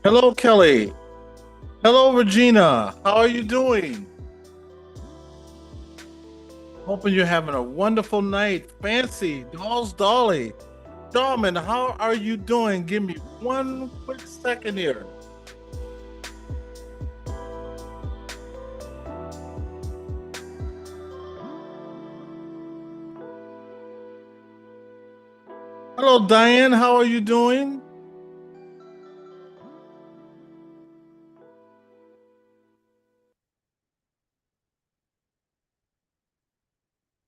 Hello, Kelly. Hello, Regina. How are you doing? Hoping you're having a wonderful night. Fancy, Dolls Dolly. Darman, how are you doing? Give me one quick second here. Hello, Diane. How are you doing?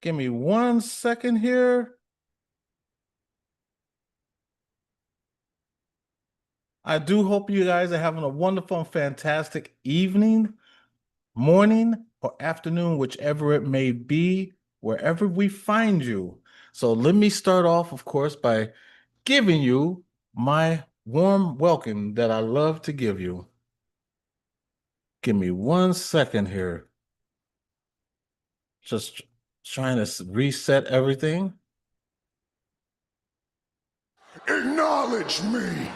Give me one second here. I do hope you guys are having a wonderful and fantastic evening, morning, or afternoon, whichever it may be, wherever we find you. So let me start off, of course, by giving you my warm welcome that I love to give you. Give me one second here. Just trying to reset everything. Acknowledge me.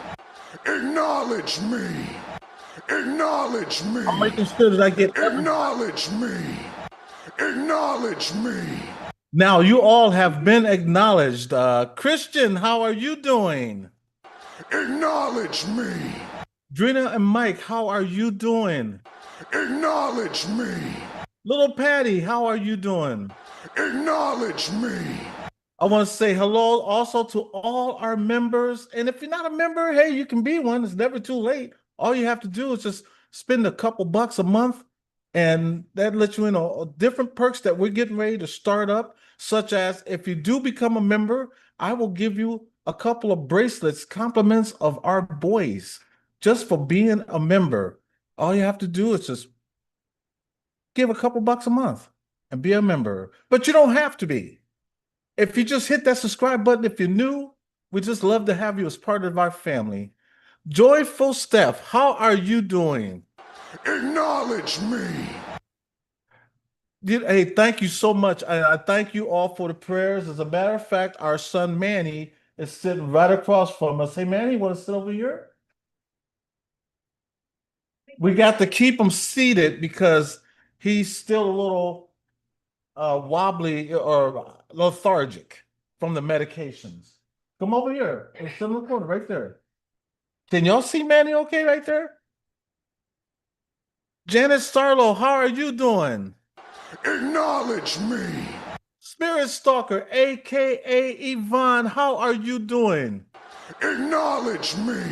Acknowledge me. Acknowledge me. I'm making sure that I get everybody. Acknowledge me. Acknowledge me. Now, you all have been acknowledged. Christian, how are you doing? Acknowledge me. Drina and Mike, how are you doing? Acknowledge me. Little Patty, how are you doing? Acknowledge me. I want to say hello also to all our members. And if you're not a member, hey, you can be one. It's never too late. All you have to do is just spend a couple bucks a month, and that lets you in on different perks that we're getting ready to start up, such as if you do become a member, I will give you a couple of bracelets, compliments of our boys, just for being a member. All you have to do is just give a couple bucks a month and be a member. But you don't have to be. If you just hit that subscribe button, if you're new, we just love to have you as part of our family. Joyful Steph, how are you doing? Acknowledge me. Hey, thank you so much. I thank you all for the prayers. As a matter of fact, our son Manny is sitting right across from us. Hey, Manny, want to sit over here? We got to keep him seated because he's still a little wobbly or lethargic from the medications. Come over here. It's still in the corner right there. Can y'all see Manny okay right there? Janet Starlow, how are you doing? Acknowledge me. Spirit Stalker, aka Yvonne, how are you doing? Acknowledge me.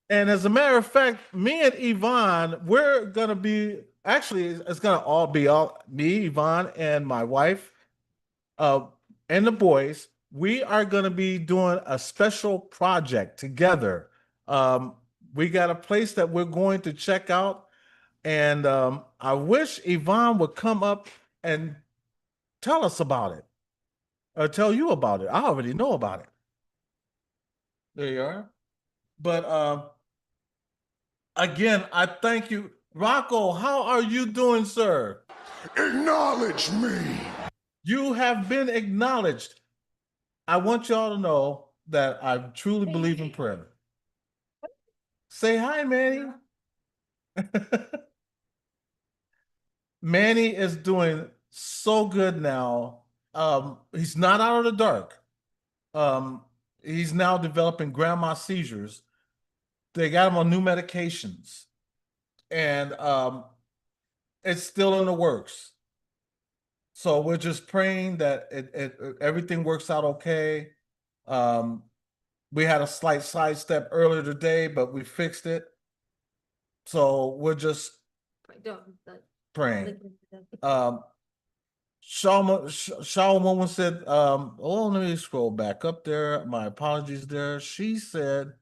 And as a matter of fact, me and Yvonne, we're gonna be actually it's gonna all be all me, Yvonne, and my wife, uh, and the boys. We are gonna be doing a special project together. Um, we got a place that we're going to check out. And I wish Yvonne would come up and tell us about it or tell you about it. I already know about it. There you are. But again, I thank you. Rocco, how are you doing, sir? Acknowledge me. You have been acknowledged. I want y'all to know that I truly believe in prayer. Say hi, Manny. Manny is doing so good now. He's not out of the dark. Um, he's now developing grandma seizures. They got him on new medications, and it's still in the works. So we're just praying that everything works out okay. Um, we had a slight sidestep earlier today, but we fixed it. So we're just praying. Shaw Woman said, oh, let me scroll back up there. My apologies there. She said,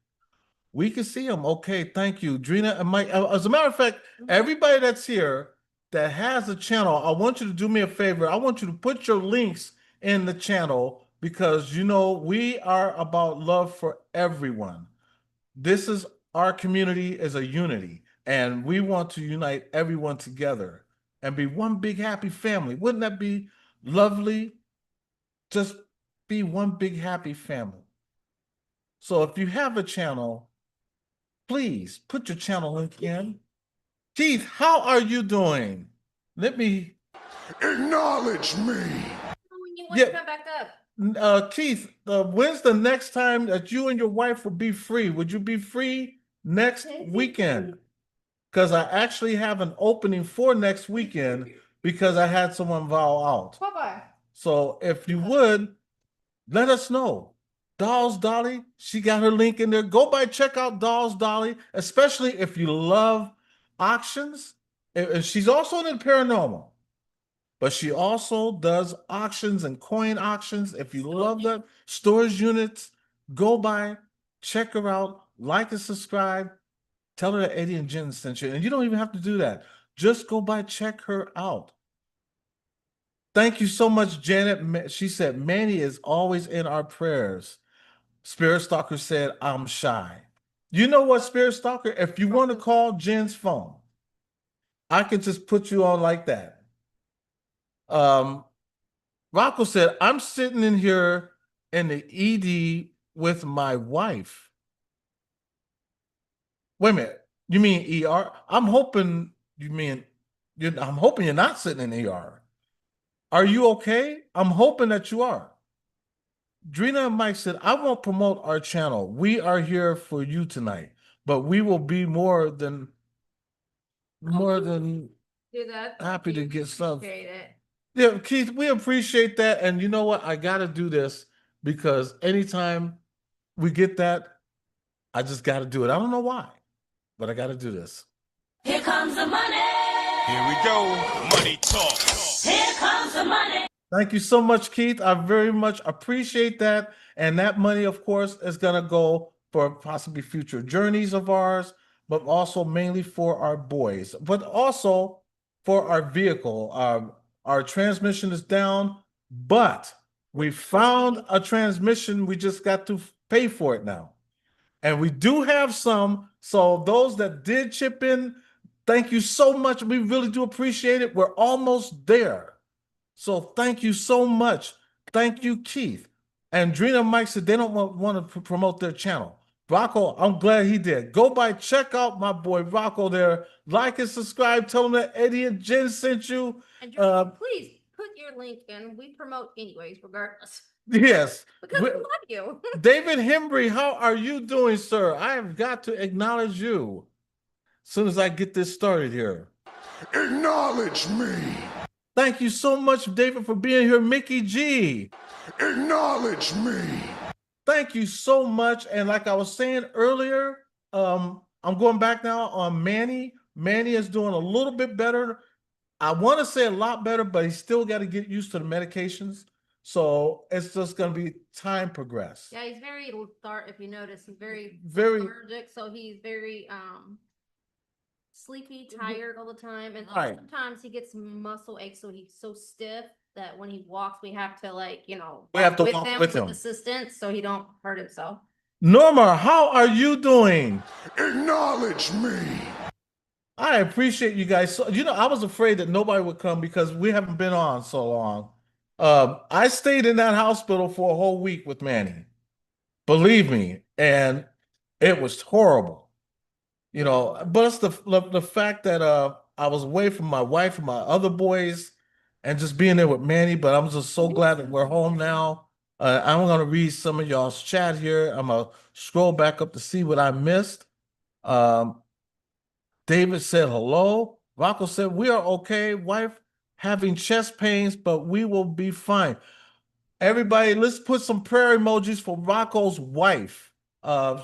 we can see him. Okay, thank you. Drina and Mike. As a matter of fact, everybody that's here that has a channel, I want you to do me a favor. I want you to put your links in the channel because you know we are about love for everyone. This is our community is a unity, and we want to unite everyone together and be one big happy family. Wouldn't that be lovely? Just be one big happy family. So if you have a channel, please put your channel link in. Keith, how are you doing? Let me. Acknowledge me. When you want Yeah. to come back up. Keith, when's the next time that you and your wife will be free? Would you be free next weekend? Because I actually have an opening for next weekend because I had someone vow out. Bye-bye. So if you would, let us know. Dolls Dolly, she got her link in there. Go by, check out Dolls Dolly, especially if you love auctions. And she's also in the paranormal, but she also does auctions and coin auctions. If you love that, storage units, go by, check her out, like and subscribe. Tell her that Eddie and Jen sent you. And you don't even have to do that. Just go by, check her out. Thank you so much, Janet. She said, Manny is always in our prayers. Spirit Stalker said, I'm shy. You know what, Spirit Stalker? If you want to call Jen's phone, I can just put you on like that. Rocco said, I'm sitting in here in the ED with my wife. Wait a minute. You mean ER? I'm hoping I'm hoping you're not sitting in ER. Are you okay? I'm hoping that you are. Drina and Mike said, I won't promote our channel. We are here for you tonight, but we will be more than Do that. happy to get stuff. Appreciate it. Yeah, Keith, we appreciate that. And you know what? I got to do this because anytime we get that, I just got to do it. I don't know why, but I got to do this. Here comes the money. Here we go. Money talk. Here comes the money. Thank you so much, Keith. I very much appreciate that. And that money, of course, is going to go for possibly future journeys of ours, but also mainly for our boys, but also for our vehicle. Our transmission is down, but we found a transmission. We just got to pay for it now. And we do have some. So those that did chip in, thank you so much. We really do appreciate it. We're almost there. So thank you so much. Thank you, Keith. And Drina Mike said they don't want to promote their channel. Rocco, I'm glad he did. Go by, check out my boy Rocco there. Like and subscribe. Tell him that Eddie and Jen sent you. And just, please put your link in. We promote anyways, regardless. Yes. Because we love you. David Hembry, how are you doing, sir? I have got to acknowledge you as soon as I get this started here. Acknowledge me. Thank you so much, David, for being here. Mickey G. Acknowledge me. Thank you so much. And like I was saying earlier, I'm going back now on Manny. Manny is doing a little bit better. I want to say a lot better, but he's still got to get used to the medications. So it's just going to be time progress. Yeah, he's very lethargic. If you notice, he's very Very lethargic. So he's very sleepy, tired all the time, and Right. sometimes he gets muscle aches. So he's so stiff that when he walks, we have to We have to walk with him. assistance so he don't hurt himself. Norma, how are you doing? Acknowledge me. I appreciate you guys. So, I was afraid that nobody would come because we haven't been on so long. I stayed in that hospital for a whole week with Manny. Believe me, and it was horrible. But it's the fact that I was away from my wife and my other boys and just being there with Manny, but I'm just so glad that we're home now. I'm going to read some of y'all's chat here. I'm going to scroll back up to see what I missed. David said hello. Rocco said, we are okay. Wife having chest pains, but we will be fine. Everybody, let's put some prayer emojis for Rocco's wife.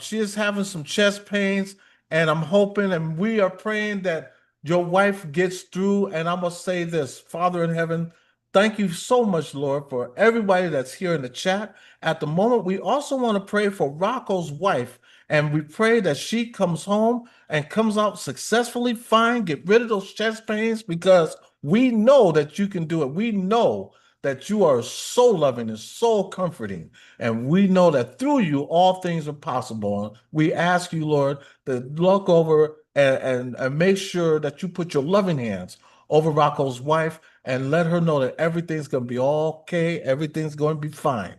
She is having some chest pains, and I'm hoping and we are praying that your wife gets through. And I'm going to say this, Father in heaven, thank you so much, Lord, for everybody that's here in the chat. At the moment, we also want to pray for Rocco's wife, and we pray that she comes home and comes out successfully fine, get rid of those chest pains, because we know that you can do it. We know that you are so loving and so comforting. And we know that through you, all things are possible. We ask you, Lord, to look over and make sure that you put your loving hands over Rocco's wife and let her know that everything's going to be okay. Everything's going to be fine,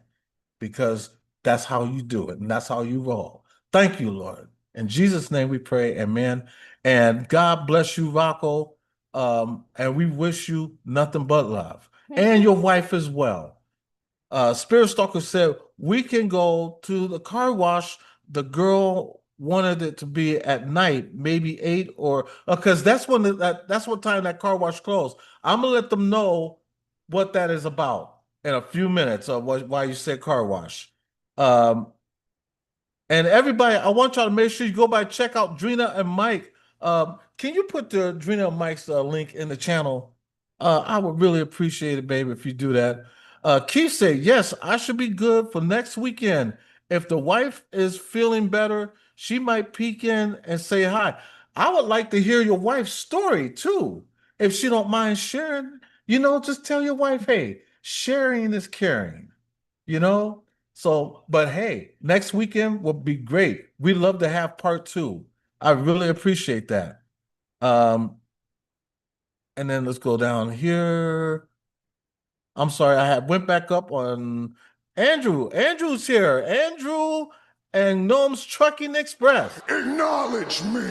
because that's how you do it. And that's how you roll. Thank you, Lord. In Jesus' name we pray, amen. And God bless you, Rocco. And we wish you nothing but love. And your wife as well. Spirit Stalker said, we can go to the car wash. The girl wanted it to be at night, maybe 8 or because that's when that's what time that car wash closed. I'm gonna let them know what that is about in a few minutes of why you said car wash. Um, and everybody, I want y'all to make sure you go by check out Drina and Mike. Can you put the Drina and Mike's link in the channel? I would really appreciate it, baby, if you do that. Keith said, yes, I should be good for next weekend. If the wife is feeling better, she might peek in and say hi. I would like to hear your wife's story too. If she don't mind sharing, just tell your wife, hey, sharing is caring, you know? So, but hey, next weekend will be great. We'd love to have part 2. I really appreciate that. And then let's go down here. I'm sorry, went back up on Andrew. Andrew's here. Andrew and Gnome's Trucking Express. Acknowledge me.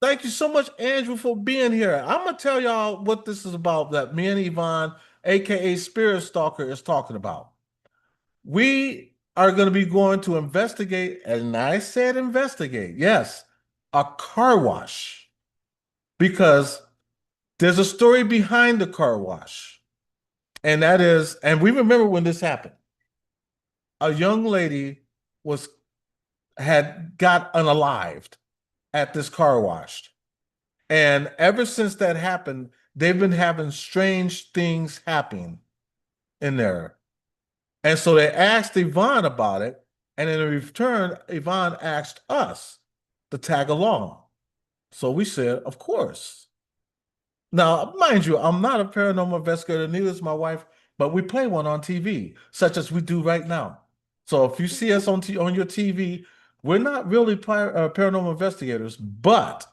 Thank you so much, Andrew, for being here. I'm gonna tell y'all what this is about that me and Yvonne, aka Spirit Stalker, is talking about. We are going to be going to investigate, and I said investigate, yes, a car wash. Because there's a story behind the car wash. And that is, and we remember when this happened. A young lady had got unalived at this car wash. And ever since that happened, they've been having strange things happen in there. And so they asked Yvonne about it, and in return, Yvonne asked us to tag along. So we said, of course. Now, mind you, I'm not a paranormal investigator, neither is my wife, but we play one on TV, such as we do right now. So if you see us on your TV, we're not really paranormal investigators, but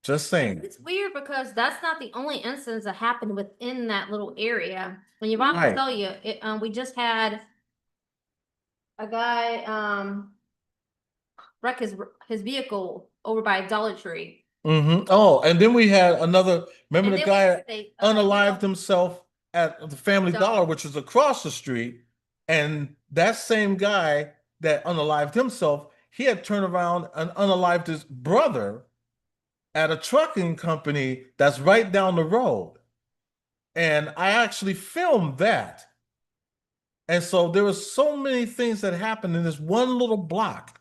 just saying. It's weird because that's not the only instance that happened within that little area. When you want to Right. tell you, we just had a guy wreck his vehicle over by Dollar Tree. Oh, and then we had another. Remember And the then we guy had unalived himself at the Family Dollar, which is across the street, and that same guy that unalived himself, he had turned around and unalived his brother at a trucking company that's right down the road. And I actually filmed that. And so there were so many things that happened in this one little block.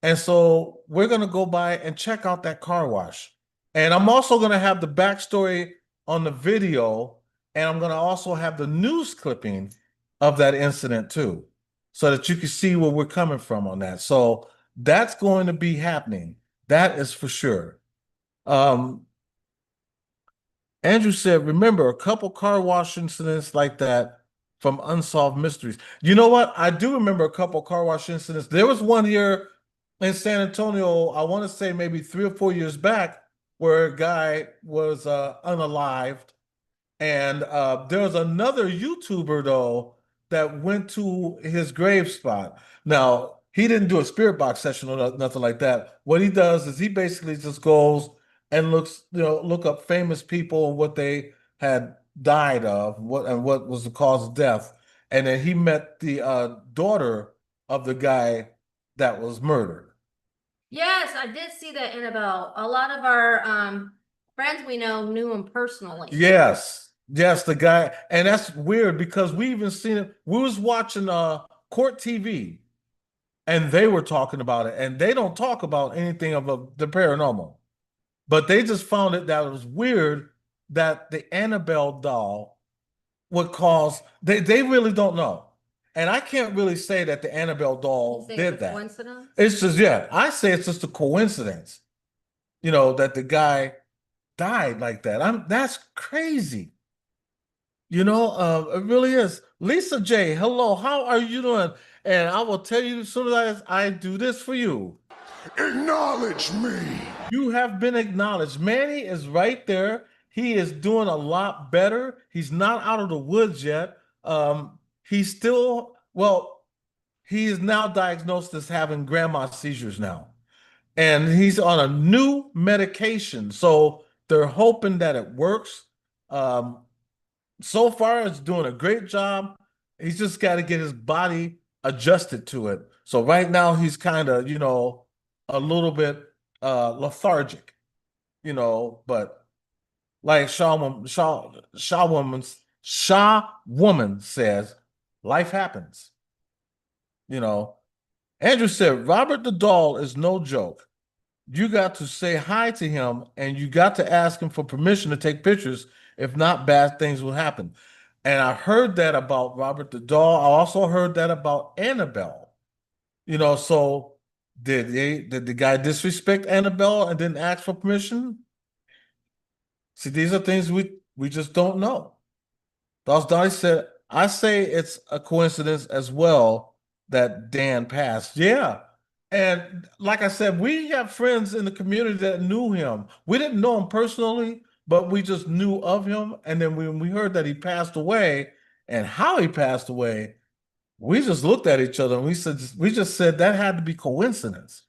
And so we're going to go by and check out that car wash. And I'm also going to have the backstory on the video. And I'm going to also have the news clipping of that incident too, so that you can see where we're coming from on that. So that's going to be happening. That is for sure. Andrew said, remember a couple car wash incidents like that from Unsolved Mysteries. You know what? I do remember a couple car wash incidents. There was one here in San Antonio, I want to say maybe 3 or 4 years back, where a guy was unalived. And there was another YouTuber, though, that went to his grave spot. Now, he didn't do a spirit box session or nothing like that. What he does is he basically just goes and look up famous people and what they had died of, what was the cause of death. And then he met the daughter of the guy that was murdered. Yes, I did see that, Annabelle. A lot of our friends we know knew him personally. Yes, the guy, and that's weird because we even seen it. We was watching Court TV, and they were talking about it, and they don't talk about anything of the paranormal, but they just found it that it was weird that the Annabelle doll would cause. They really don't know, and I can't really say that the Annabelle doll You say did it's a that. coincidence? It's just I say it's just a coincidence, that the guy died like that. That's crazy. It really is. Lisa J, hello, how are you doing? And I will tell you as soon as I do this for you. Acknowledge me. You have been acknowledged. Manny is right there. He is doing a lot better. He's not out of the woods yet. He's still, well, he is now diagnosed as having grandma seizures now. And he's on a new medication. So they're hoping that it works. Um, so far, it's doing a great job. He's just got to get his body adjusted to it. So right now, he's kind of, a little bit lethargic, but like Shaw Woman says, life happens. You know, Andrew said, Robert the doll is no joke. You got to say hi to him and you got to ask him for permission to take pictures. If not, bad things will happen. And I heard that about Robert the doll. I also heard that about Annabelle. So did the guy disrespect Annabelle and didn't ask for permission? See, these are things we just don't know. Thus, Donnie said, I say it's a coincidence as well that Dan passed. Yeah. And like I said, we have friends in the community that knew him. We didn't know him personally, but we just knew of him. And then when we heard that he passed away and how he passed away, we just looked at each other and we just said that had to be coincidence.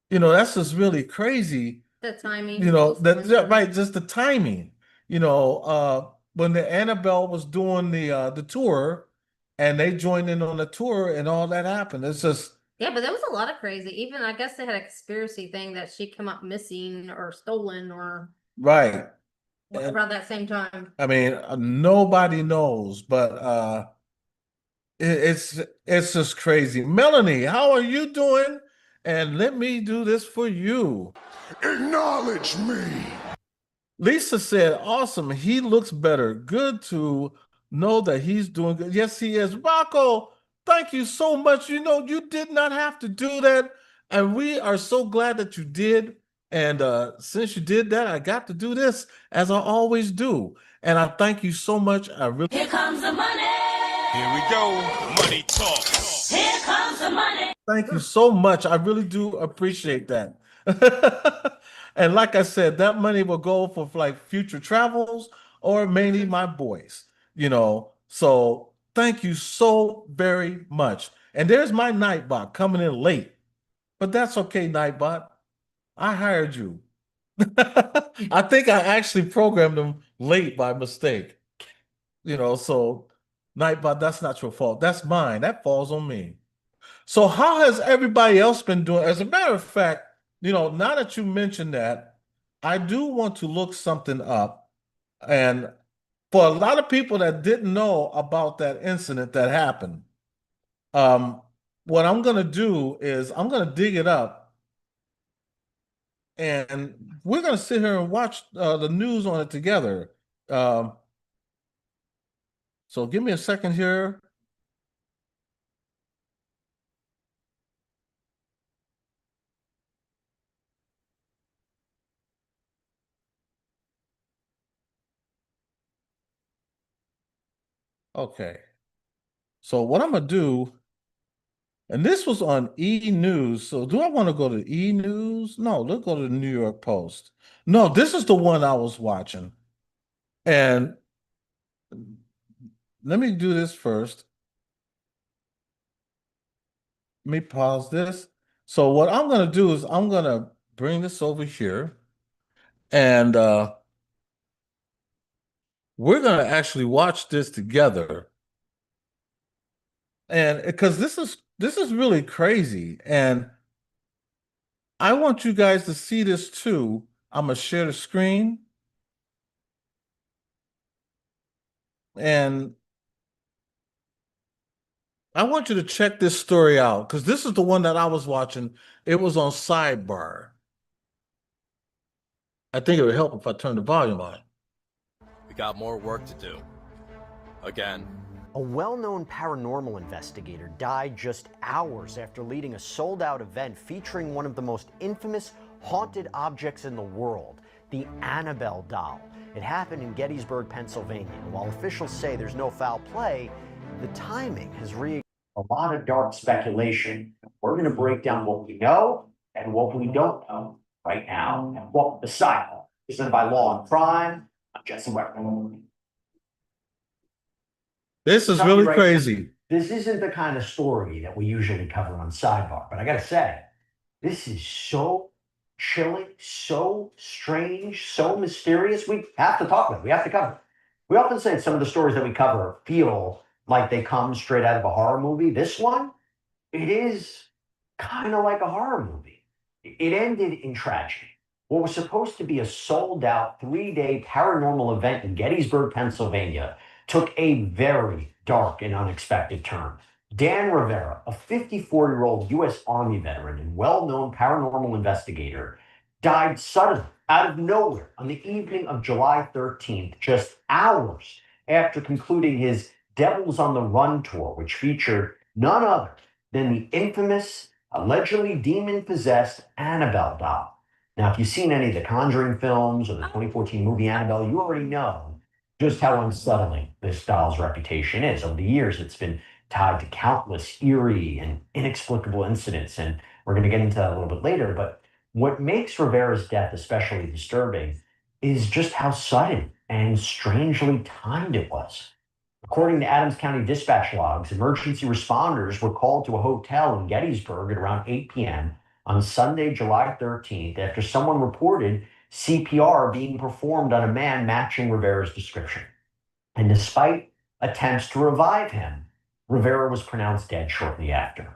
That's just really crazy. The timing. Right, just the timing. When the Annabelle was doing the tour and they joined in on the tour and all that happened. It's just Yeah, but there was a lot of crazy. Even I guess they had a conspiracy thing that she come up missing or stolen or right. And, around that same time. I mean, nobody knows, but it's just crazy. Melanie, how are you doing? And let me do this for you. Acknowledge me. Lisa said, awesome. He looks better. Good to know that he's doing good. Yes, he is. Rocco, thank you so much. You did not have to do that. And we are so glad that you did. And since you did that, I got to do this as I always do. And I thank you so much. I really Here comes the money. Here we go. Money talk. Here comes the money. thank you so much. I really do appreciate that. And like I said, that money will go for like future travels or mainly my boys. So thank you so very much. And there's my Nightbot coming in late, but that's okay, Nightbot. I hired you. I think I actually programmed them late by mistake. So Nightbot, that's not your fault. That's mine. That falls on me. So how has everybody else been doing? As a matter of fact, now that you mentioned that, I do want to look something up. And for a lot of people that didn't know about that incident that happened, um, what I'm going to do is I'm going to dig it up and we're going to sit here and watch the news on it together. Um, so give me a second here. Okay. So what I'm going to do, and this was on E News. So do I want to go to E News? No, let's go to the New York Post. No, this is the one I was watching. And let me do this first. Let me pause this. So what I'm going to do is I'm going to bring this over here and we're going to actually watch this together. And because this is really crazy and I want you guys to see this too. I'm going to share the screen. And I want you to check this story out because this is the one that I was watching. It was on Sidebar. I think it would help if I turn the volume on. We got more work to do. Again. A well-known paranormal investigator died just hours after leading a sold-out event featuring one of the most infamous haunted objects in the world, the Annabelle doll. It happened in Gettysburg, Pennsylvania. And while officials say there's no foul play, the timing has a lot of dark speculation. We're going to break down what we know and what we don't know right now. And what the Asylum, presented by Law and Crime. I'm Jesse Weber. This is really crazy. this isn't the kind of story that we usually cover on Sidebar, but I gotta say, this is so chilling, so strange, so mysterious. We have to talk about it. We have to cover it. We often say some of the stories that we cover feel like they come straight out of a horror movie. This one, it is kind of like a horror movie. It ended in tragedy. What was supposed to be a sold out 3-day paranormal event in Gettysburg, Pennsylvania, took a very dark and unexpected turn. Dan Rivera, a 54-year-old U.S. Army veteran and well known paranormal investigator, died suddenly out of nowhere on the evening of July 13th, just hours after concluding his Devils on the Run tour, which featured none other than the infamous, allegedly demon possessed Annabelle doll. Now, if you've seen any of the Conjuring films or the 2014 movie Annabelle, you already know just how unsettling this doll's reputation is. Over the years, it's been tied to countless eerie and inexplicable incidents, and we're going to get into that a little bit later. But what makes Rivera's death especially disturbing is just how sudden and strangely timed it was. According to Adams County dispatch logs, emergency responders were called to a hotel in Gettysburg at around 8 p.m. on Sunday, July 13th, after someone reported CPR being performed on a man matching Rivera's description. And despite attempts to revive him, Rivera was pronounced dead shortly after.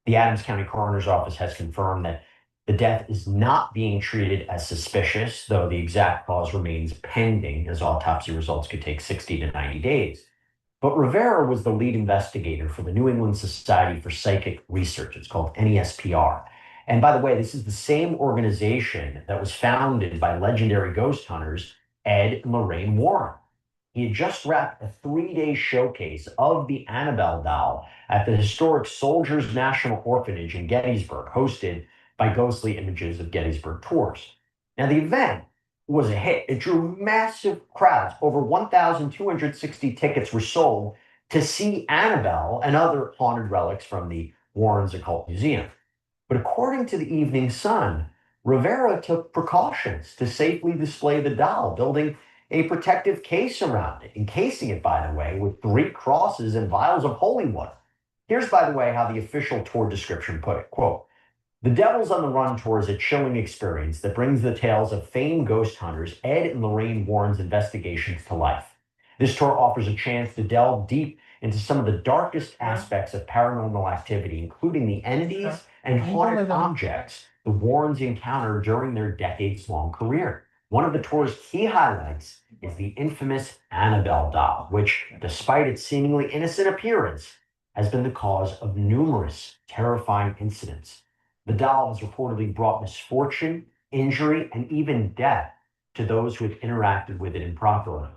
The Adams County Coroner's Office has confirmed that the death is not being treated as suspicious, though the exact cause remains pending, as autopsy results could take 60 to 90 days. But Rivera was the lead investigator for the New England Society for Psychic Research. It's called NESPR. And by the way, this is the same organization that was founded by legendary ghost hunters Ed and Lorraine Warren. He had just wrapped a 3-day showcase of the Annabelle doll at the historic Soldiers National Orphanage in Gettysburg, hosted by Ghostly Images of Gettysburg Tours. Now, the event was a hit. It drew massive crowds. Over 1,260 tickets were sold to see Annabelle and other haunted relics from the Warrens Occult Museum. But according to the Evening Sun, Rivera took precautions to safely display the doll, building a protective case around it, encasing it, by the way, with 3 crosses and vials of holy water. Here's, by the way, how the official tour description put it, quote, "The Devils on the Run tour is a chilling experience that brings the tales of famed ghost hunters Ed and Lorraine Warren's investigations to life. This tour offers a chance to delve deep into some of the darkest aspects of paranormal activity, including the entities and haunted objects the Warrens encountered during their decades-long career. One of the tour's key highlights is the infamous Annabelle doll, which, despite its seemingly innocent appearance, has been the cause of numerous terrifying incidents. The doll has reportedly brought misfortune, injury, and even death to those who have interacted with it improperly.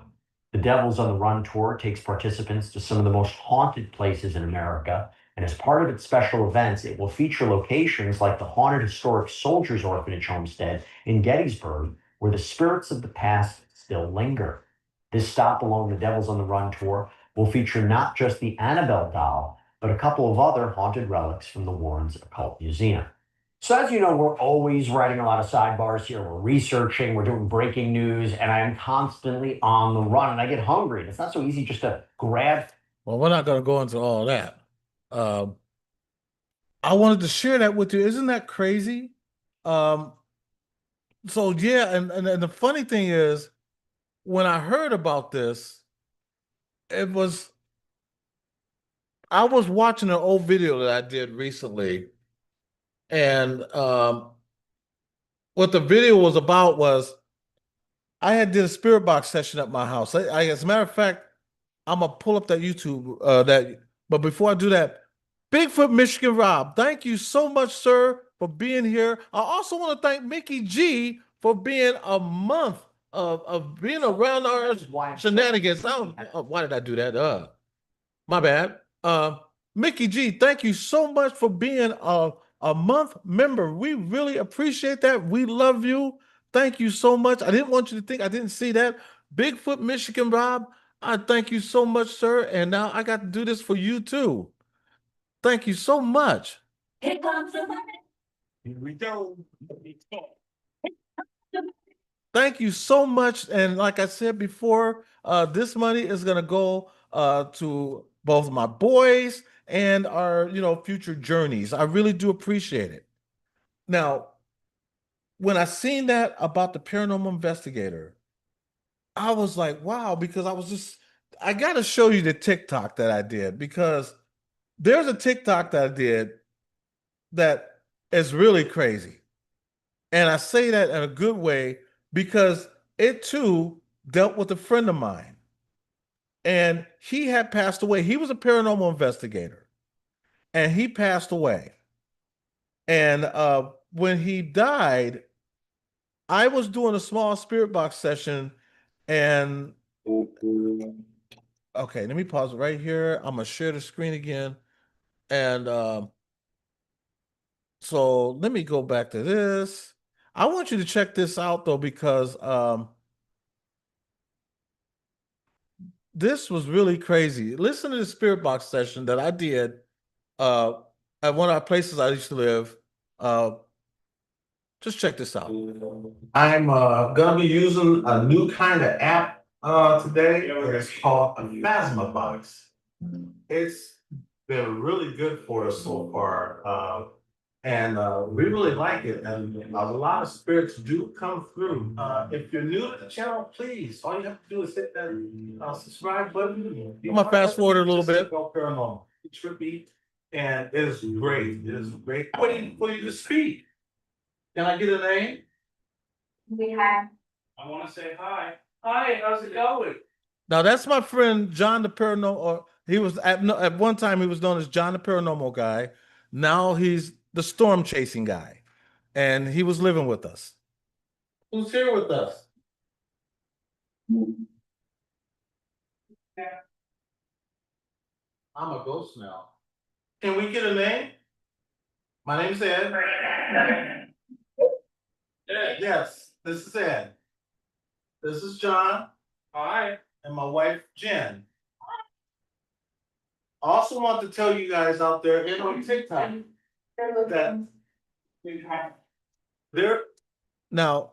The Devils on the Run tour takes participants to some of the most haunted places in America, and as part of its special events, it will feature locations like the haunted historic Soldiers Orphanage homestead in Gettysburg, where the spirits of the past still linger. This stop along the Devils on the Run tour will feature not just the Annabelle doll, but a couple of other haunted relics from the Warrens Occult Museum. So as you know, we're always writing a lot of sidebars here. We're researching, we're doing breaking news, and I am constantly on the run, and I get hungry. It's not so easy just to grab. Well, we're not going to go into all that. I wanted to share that with you. Isn't that crazy? So yeah, and the funny thing is, when I heard about this, it was I was watching an old video that I did recently, and what the video was about was I had did a spirit box session at my house. As a matter of fact, I'm gonna pull up that YouTube but before I do that, Bigfoot Michigan Rob, thank you so much, sir, for being here. I also want to thank Mickey G for being a month of being around our shenanigans. Why did I do that? My bad. Mickey G, thank you so much for being a month member. We really appreciate that. We love you. Thank you so much. I didn't want you to think I didn't see that. Bigfoot Michigan Rob, I thank you so much, sir. And now I got to do this for you too. Thank you so much. Here comes the money. Here we go. Money talk. Thank you so much. And like I said before, this money is going to go to both my boys and our, future journeys. I really do appreciate it. Now, when I seen that about the paranormal investigator, I was like, wow, because I got to show you the TikTok that I did because there's a TikTok that I did that is really crazy. And I say that in a good way because it too dealt with a friend of mine. And he had passed away. He was a paranormal investigator and he passed away. And when he died, I was doing a small spirit box session and okay, let me pause it right here. I'm gonna share the screen again. And so let me go back to this. I want you to check this out though, because this was really crazy. Listen to the spirit box session that I did uh, at one of our places I used to live. Uh, just check this out. I'm gonna be using a new kind of app today. It's called a Phasma Box. It's been really good for us so far, and we really like it. And a lot of spirits do come through. If you're new to the channel, please, all you have to do is hit that subscribe button. I'm gonna fast forward a little bit. Go paranormal. It's trippy, and it is great. It is great. Waiting for you to speak. Can I get a name? I want to say hi. Hi, how's it going? Now that's my friend John the Paranormal. Or he was at one time he was known as John the Paranormal Guy. Now he's the storm chasing guy, and he was living with us. Who's here with us? I'm a ghost now. Can we get a name? My name's Ed. Yes, this is Ed. This is John. Hi. And my wife Jen. I also want to tell you guys out there and on TikTok that there. Now,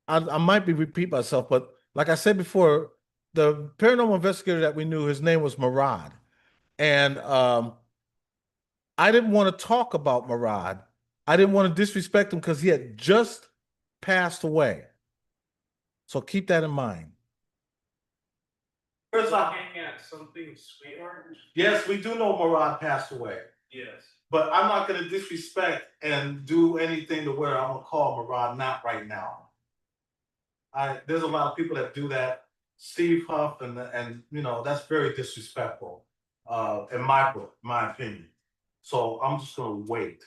I might be repeat myself, but like I said before, the paranormal investigator that we knew, his name was Murad, and I didn't want to talk about Murad. I didn't want to disrespect him because he had just passed away. So keep that in mind. Where's Looking at something, sweetheart? Yes, we do know Murad passed away, Yes. but I'm not going to disrespect and do anything to where I'm going to call Murad not right now. There's a lot of people that do that. Steve Huff and that's very disrespectful, in my book, my opinion. So I'm just gonna wait.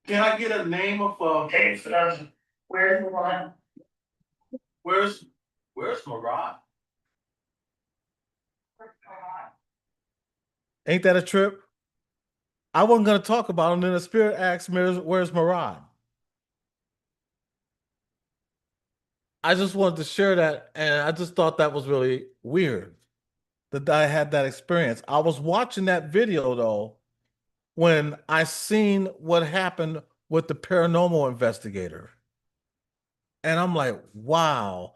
Can I get a name of Where's the one? where's Murad? Ain't that a trip? I wasn't gonna talk about him, then the spirit asked me, where's Murad? I just wanted to share that, and I just thought that was really weird that I had that experience. I was watching that video though when I seen what happened with the paranormal investigator. And I'm like, wow.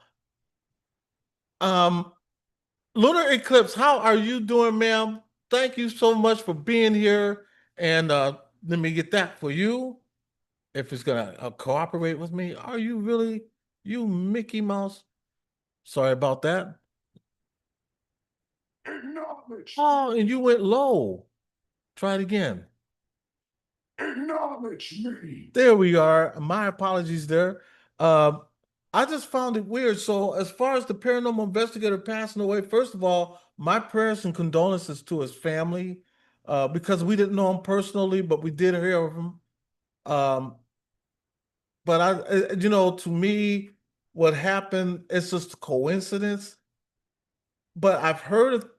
Lunar Eclipse, how are you doing, ma'am? Thank you so much for being here. And let me get that for you. If it's gonna cooperate with me. Are you really, you Mickey Mouse? Sorry about that. Acknowledge. Oh, and you went low. Try it again. Acknowledge me. There we are. My apologies there. Um, I just found it weird. So, as far as the paranormal investigator passing away, first of all, my prayers and condolences to his family, because we didn't know him personally, but we did hear of him. Um, but to me, what happened is just a coincidence. But I've heard of,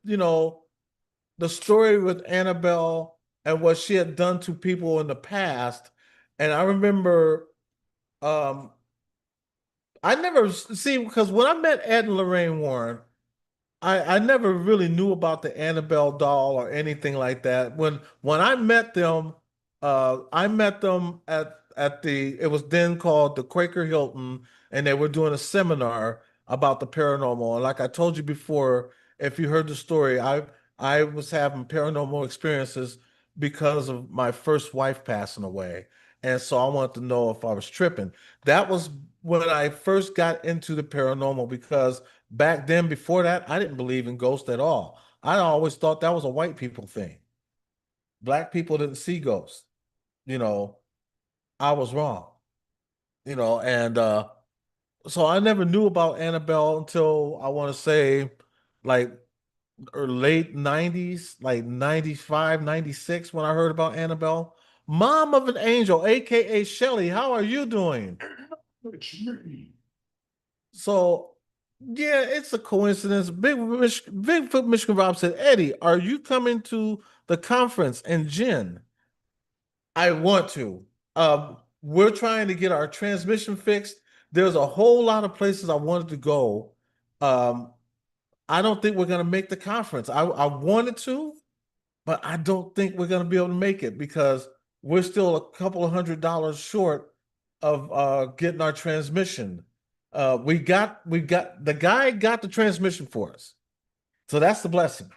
the story with Annabelle and what she had done to people in the past. And I remember, I never see, because when I met Ed and Lorraine Warren, I never really knew about the Annabelle doll or anything like that. When I met them at the, it was then called the Quaker Hilton, and they were doing a seminar about the paranormal. And like I told you before, if you heard the story, I was having paranormal experiences because of my first wife passing away. And so I wanted to know if I was tripping. That was when I first got into the paranormal because back then, before that, I didn't believe in ghosts at all. I always thought that was a white people thing. Black people didn't see ghosts. You know, I was wrong, and so I never knew about Annabelle until I want to say like late 90s, like 95, 96, when I heard about Annabelle. Mom of an Angel, aka Shelly, how are you doing? Acknowledge me. So yeah, it's a coincidence. Bigfoot Michigan Rob said, Eddie, are you coming to the conference in Jen? I want to. We're trying to get our transmission fixed. There's a whole lot of places I wanted to go. Um, I don't think we're going to make the conference. I wanted to, but I don't think we're going to be able to make it because we're still a couple of $100 short of getting our transmission. We got the guy got the transmission for us, so that's the blessing.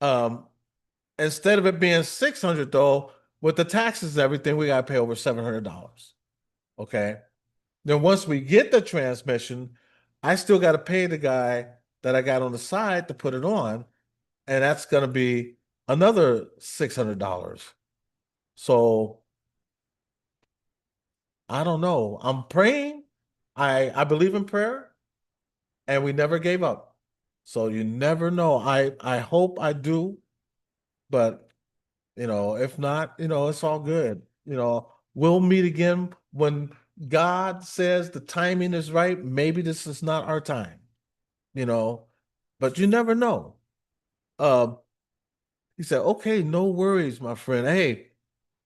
Um, Instead of it being 600 though, with the taxes and everything, we got to pay over $700. Okay. Then once we get the transmission, I still got to pay the guy that I got on the side to put it on, and that's going to be another $600. So I don't know. I'm praying. I believe in prayer, and we never gave up. So you never know. I hope I do, but if not, it's all good. We'll meet again when God says the timing is right. Maybe this is not our time, you know, but you never know. Uh, he said, okay, no worries, my friend. Hey,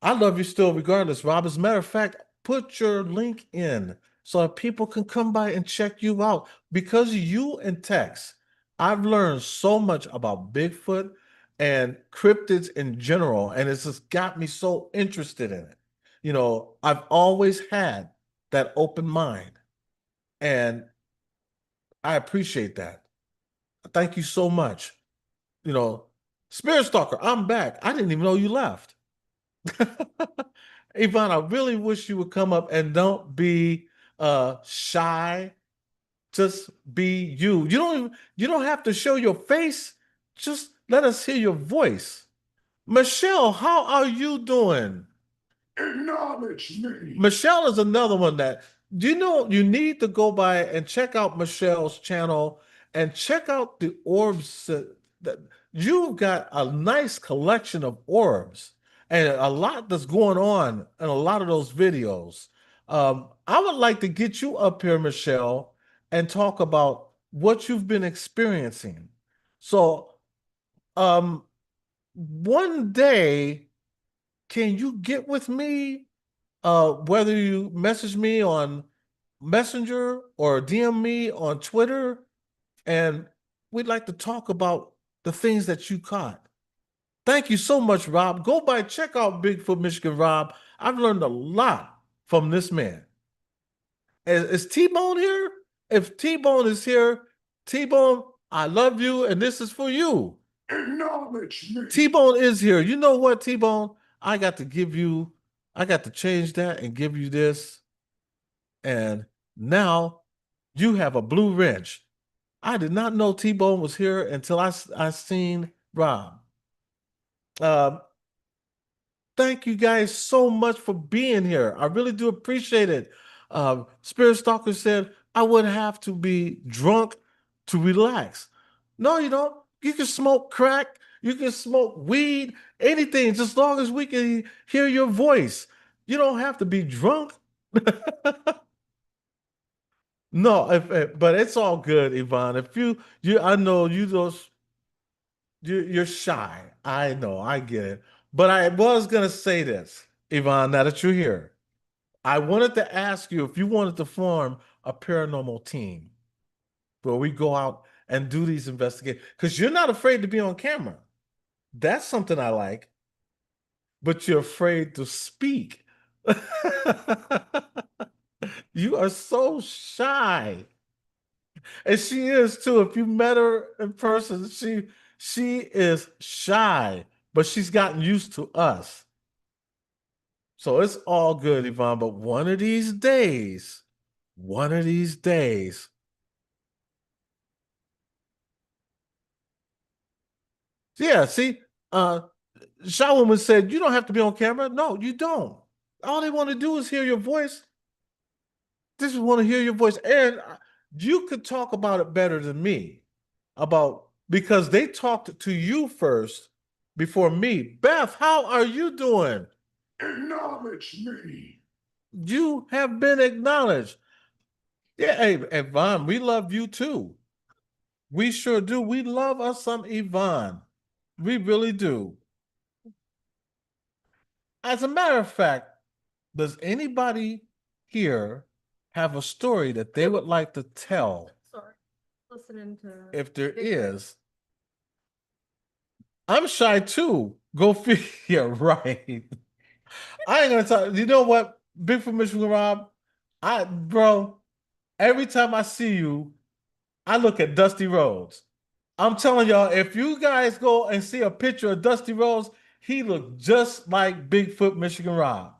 I love you still regardless, Rob. As a matter of fact, put your link in so that people can come by and check you out. Because of you and Tex, I've learned so much about Bigfoot and cryptids in general, and it's just got me so interested in it. I've always had that open mind, and I appreciate that. Thank you so much. You know, Spirit Stalker, I'm back. I didn't even know you left. Yvonne, I really wish you would come up and don't be shy. Just be you. You don't have to show your face. Just let us hear your voice. Michelle, how are you doing? Acknowledge me. Michelle is another one that you need to go by and check out Michelle's channel and check out the orbs that you've got a nice collection of orbs and a lot that's going on in a lot of those videos. I would like to get you up here, Michelle, and talk about what you've been experiencing. So, um, one day, can you get with me? Whether you message me on Messenger or DM me on Twitter, and we'd like to talk about the things that you caught. Thank you so much, Rob. Go by, check out Bigfoot Michigan Rob. I've learned a lot from this man. Is T-Bone here? If T-Bone is here, T-Bone, I love you, and this is for you. Acknowledge me. T-Bone is here. You know what, T-Bone? I got to change that and give you this. And now you have a blue wrench. I did not know T-Bone was here until I seen Rob. Uh, Thank you guys so much for being here. I really do appreciate it. Spirit Stalker said, I would have to be drunk to relax. No, you don't. You can smoke crack, you can smoke weed, anything, just as long as we can hear your voice. You don't have to be drunk. No, but it's all good, Yvonne. If I know you're shy. I know, I get it. But I was gonna say this, Yvonne, now that you're here. I wanted to ask you if you wanted to form a paranormal team where we go out and do these investigations. Because you're not afraid to be on camera. That's something I like, but you're afraid to speak. You are so shy. And she is too. If you met her in person, She is shy, but she's gotten used to us. So it's all good, Yvonne. But one of these days, yeah, see, Shy Woman said, you don't have to be on camera. No, you don't. All they want to do is hear your voice. Just want to hear your voice. And you could talk about it better than me about because they talked to you first before me. Beth, how are you doing? Acknowledge me. You have been acknowledged. Yeah, hey, Yvonne, we love you too. We sure do. We love us some Yvonne. We really do. As a matter of fact, does anybody here have a story that they would like to tell? Sorry, listening to. If there Big is, I'm shy too. Go figure. Yeah, right. I ain't gonna talk. You know what, Bigfoot Michigan Rob? Bro, every time I see you, I look at Dusty Rhodes. I'm telling y'all, if you guys go and see a picture of Dusty Rhodes, he looked just like Bigfoot Michigan Rob.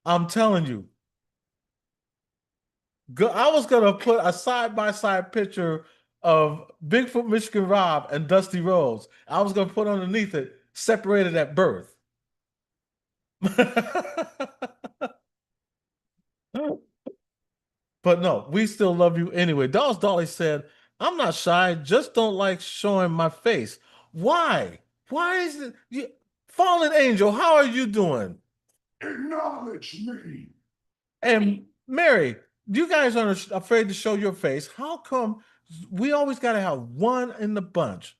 I'm telling you. I was gonna put a side-by-side picture of Bigfoot Michigan Rob and Dusty Rhodes. I was gonna put underneath it, separated at birth. But no, we still love you anyway. Dolls Dolly said, I'm not shy, just don't like showing my face. Why? Why is it Fallen Angel, how are you doing? Acknowledge me. And Mary, you guys aren't afraid to show your face. How come we always got to have one in the bunch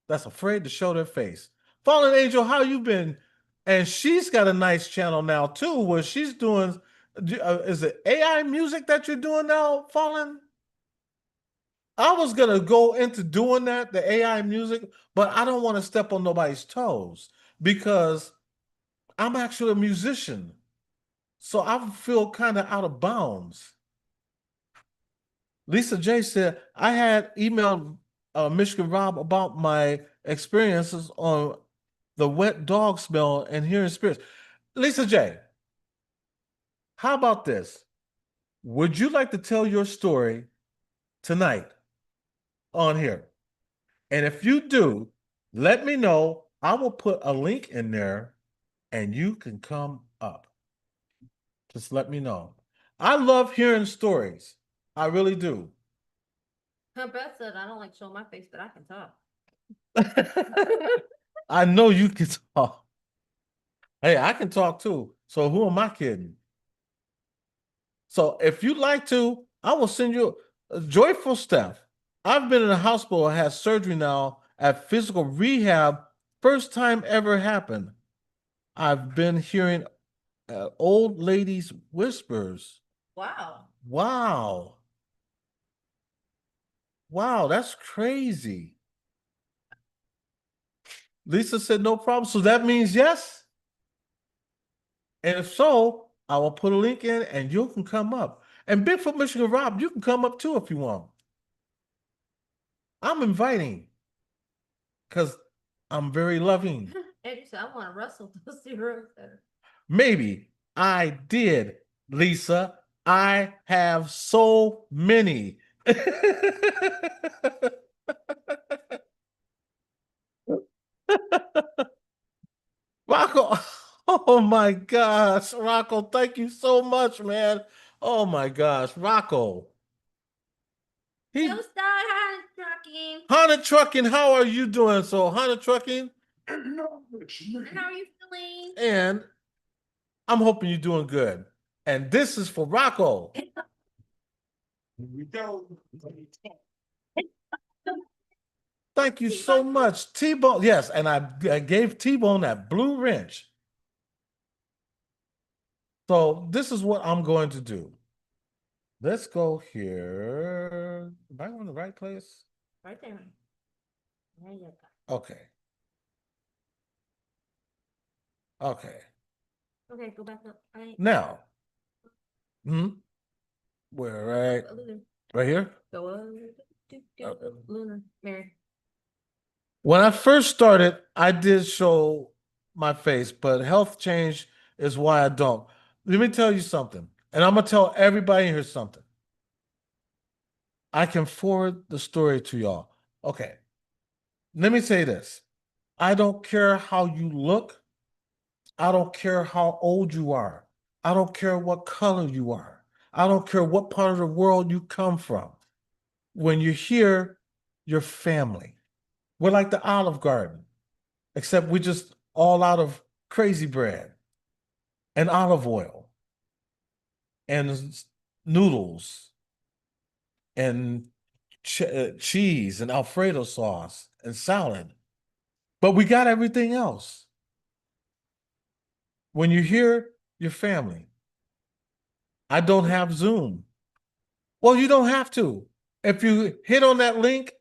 that's afraid to show their face? Fallen Angel, how you been? And she's got a nice channel now too, where she's doing. Is it AI music that you're doing now, Fallen? I was gonna go into doing that, the AI music, but I don't want to step on nobody's toes because I'm actually a musician. So I feel kind of out of bounds. Lisa J said, I had emailed Michigan Rob about my experiences on the wet dog smell and hearing spirits. Lisa J, how about this? Would you like to tell your story tonight on here? And if you do, let me know. I will put a link in there and you can come up. Just let me know. I love hearing stories. I really do. Beth said, I don't like showing my face, but I can talk. I know you can talk. Hey, I can talk too. So who am I kidding? So if you'd like to, I will send you a joyful Steph. I've been in a hospital, had surgery now at physical rehab. First time ever happened. I've been hearing old ladies' whispers. Wow. Wow. Wow, that's crazy. Lisa said no problem. So that means yes? And if so, I will put a link in and you can come up. And Bigfoot Michigan Rob, you can come up too if you want. I'm inviting because I'm very loving. Andrew said, I want to wrestle Dusty Rhodes. Maybe I did, Lisa. I have so many. Rocco, oh my gosh, Rocco, thank you so much, man. Oh my gosh, Rocco. He No style trucking. Honda Trucking, how are you doing? So Honda Trucking, Acknowledge me. And how are you feeling? and I'm hoping you're doing good. And this is for Rocco. Here we go. Thank you so much, T-Bone. Yes, and I gave T-Bone that blue wrench. So this is what I'm going to do. Let's go here. Am I in the right place? Right there. There you go. Okay. Okay. Okay, go back up. Right. Now, we're right Lunar. here. Go up. Okay. Lunar. Mary. When I first started, I did show my face, but health change is why I don't. Let me tell you something, and I'm gonna tell everybody here something. I can forward the story to y'all. Okay, let me say this. I don't care how you look. I don't care how old you are. I don't care what color you are. I don't care what part of the world you come from. When you're here, you're family. We're like the Olive Garden, except we're just all out of crazy bread and olive oil and noodles and cheese and Alfredo sauce and salad. But we got everything else. When you're here, you're family. I don't have Zoom. Well, you don't have to. If you hit on that link,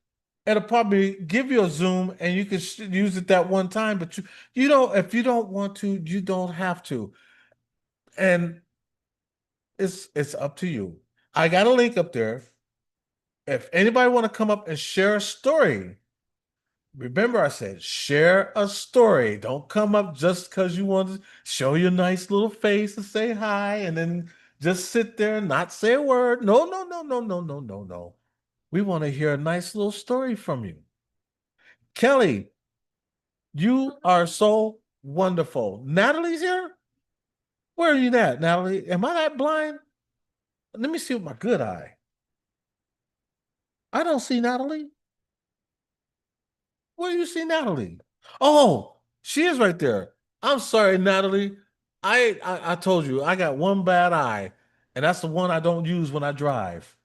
it'll probably give you a Zoom and you can use it that one time. But you don't, if you don't want to, you don't have to. And it's up to you. I got a link up there. If anybody want to come up and share a story, remember I said share a story. Don't come up just because you want to show your nice little face and say hi and then just sit there and not say a word. No, no, no, no, no, no, no, no. We want to hear a nice little story from you. Kelly, you are so wonderful. Natalie's here? Where are you at, Natalie? Am I that blind? Let me see with my good eye. I don't see Natalie. Where do you see Natalie? Oh, she is right there. I'm sorry, Natalie. I told you I got one bad eye, and that's the one I don't use when I drive.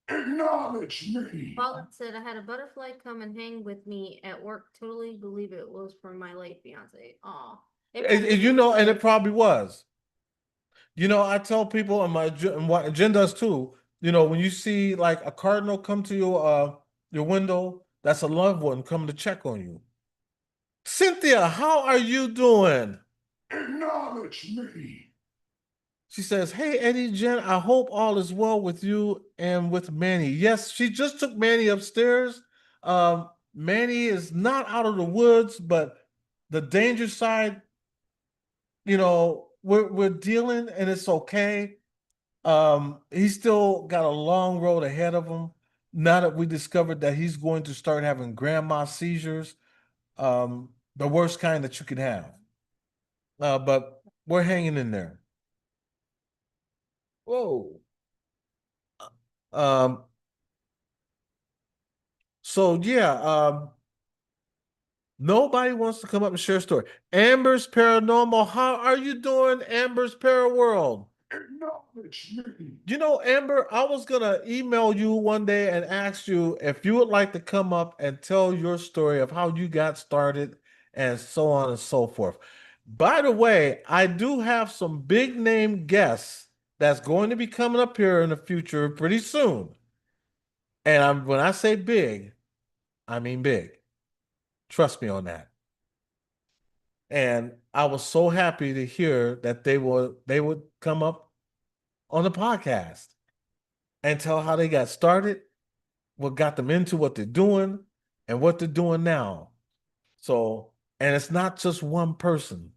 Acknowledge me. Paula said I had a butterfly come and hang with me at work. Totally believe it was from my late fiance. Aw. You know, and it probably was. You know, I tell people, and what Jen does too. You know, when you see like a cardinal come to your window, that's a loved one coming to check on you. Cynthia, how are you doing? Acknowledge me. She says, "Hey Eddie, Jen, I hope all is well with you and with Manny." Yes, she just took Manny upstairs. Manny is not out of the woods, but the danger side, you know, we're dealing, and it's okay. He's still got a long road ahead of him. Now that we discovered that he's going to start having grandma seizures, the worst kind that you can have. But we're hanging in there. Whoa. Um, so yeah, nobody wants to come up and share a story. Amber's Paranormal, how are you doing, Amber's Paraworld? Acknowledge me. You know, Amber, I was gonna email you one day and ask you if you would like to come up and tell your story of how you got started and so on and so forth. By the way, I do have some big name guests that's going to be coming up here in the future pretty soon. And when I say big, I mean big. Trust me on that. And I was so happy to hear that they would come up on the podcast and tell how they got started, what got them into what they're doing, and what they're doing now. So, and it's not just one person.